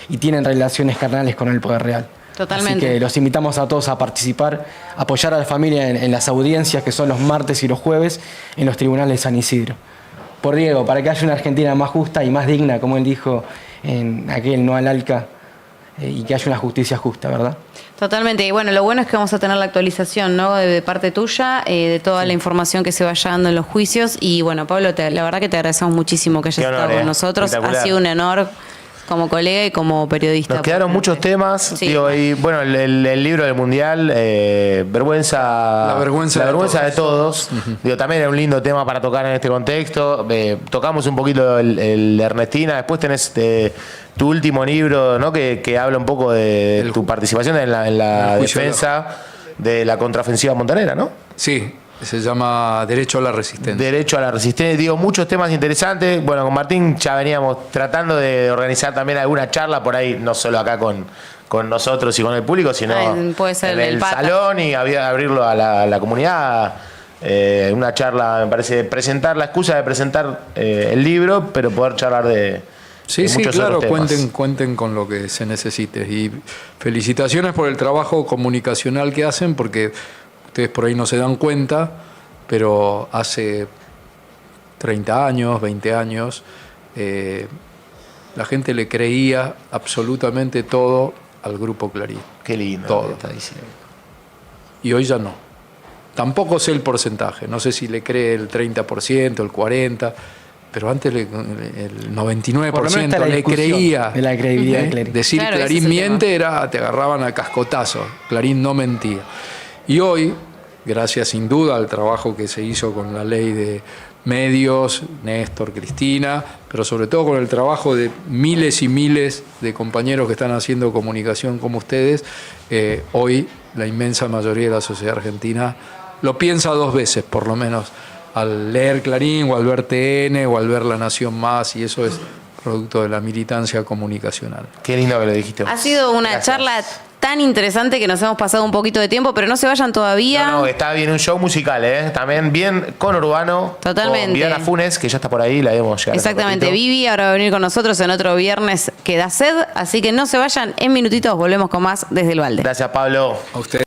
y tienen relaciones carnales con el poder real. Totalmente. Así que los invitamos a todos a participar, apoyar a la familia en las audiencias que son los martes y los jueves en los tribunales de San Isidro. Por Diego, para que haya una Argentina más justa y más digna, como él dijo en aquel No al Alca, y que haya una justicia justa, ¿verdad? Totalmente. Y bueno, lo bueno es que vamos a tener la actualización, ¿no? De parte tuya, de toda la información que se vaya dando en los juicios. Y bueno, Pablo, la verdad que te agradecemos muchísimo que hayas estado con nosotros. Ha sido un honor como colega y como periodista. Nos quedaron muchos temas, sí. Digo, y bueno, el libro del Mundial, La vergüenza de todos. Digo, también era un lindo tema para tocar en este contexto. Tocamos un poquito el de Ernestina, después tenés tu último libro, ¿no? que habla un poco de tu participación en la defensa de la contraofensiva montanera, ¿no? Sí. Se llama Derecho a la Resistencia. Derecho a la Resistencia. Digo, muchos temas interesantes. Bueno, con Martín ya veníamos tratando de organizar también alguna charla por ahí, no solo acá con nosotros y con el público, sino puede ser en el salón y abrirlo a la comunidad. Una charla, me parece, presentar la excusa de presentar el libro, pero poder charlar de muchos claro, otros temas. cuenten con lo que se necesite. Y felicitaciones por el trabajo comunicacional que hacen, porque ustedes por ahí no se dan cuenta, pero hace 30 años, 20 años, la gente le creía absolutamente todo al Grupo Clarín. Qué lindo todo. Está diciendo. Y hoy ya no. Tampoco sé el porcentaje, no sé si le cree el 30%, el 40%, pero antes el 99% le creía. De la credibilidad de Clarín. Decir claro, Clarín miente te agarraban a cascotazo. Clarín no mentía. Y hoy, gracias sin duda al trabajo que se hizo con la ley de medios, Néstor, Cristina, pero sobre todo con el trabajo de miles y miles de compañeros que están haciendo comunicación como ustedes, hoy la inmensa mayoría de la sociedad argentina lo piensa dos veces, por lo menos, al leer Clarín o al ver TN o al ver La Nación Más, y eso es producto de la militancia comunicacional. Qué lindo que lo dijiste. Ha sido una charla tan interesante que nos hemos pasado un poquito de tiempo, pero no se vayan todavía. No, está bien, un show musical, también bien con Urbano. Totalmente. Con Viviana Funes, que ya está por ahí, la debemos llegar. Exactamente, Vivi ahora va a venir con nosotros en otro viernes que da sed, así que no se vayan, en minutitos volvemos con más desde el balde. Gracias, Pablo. A usted.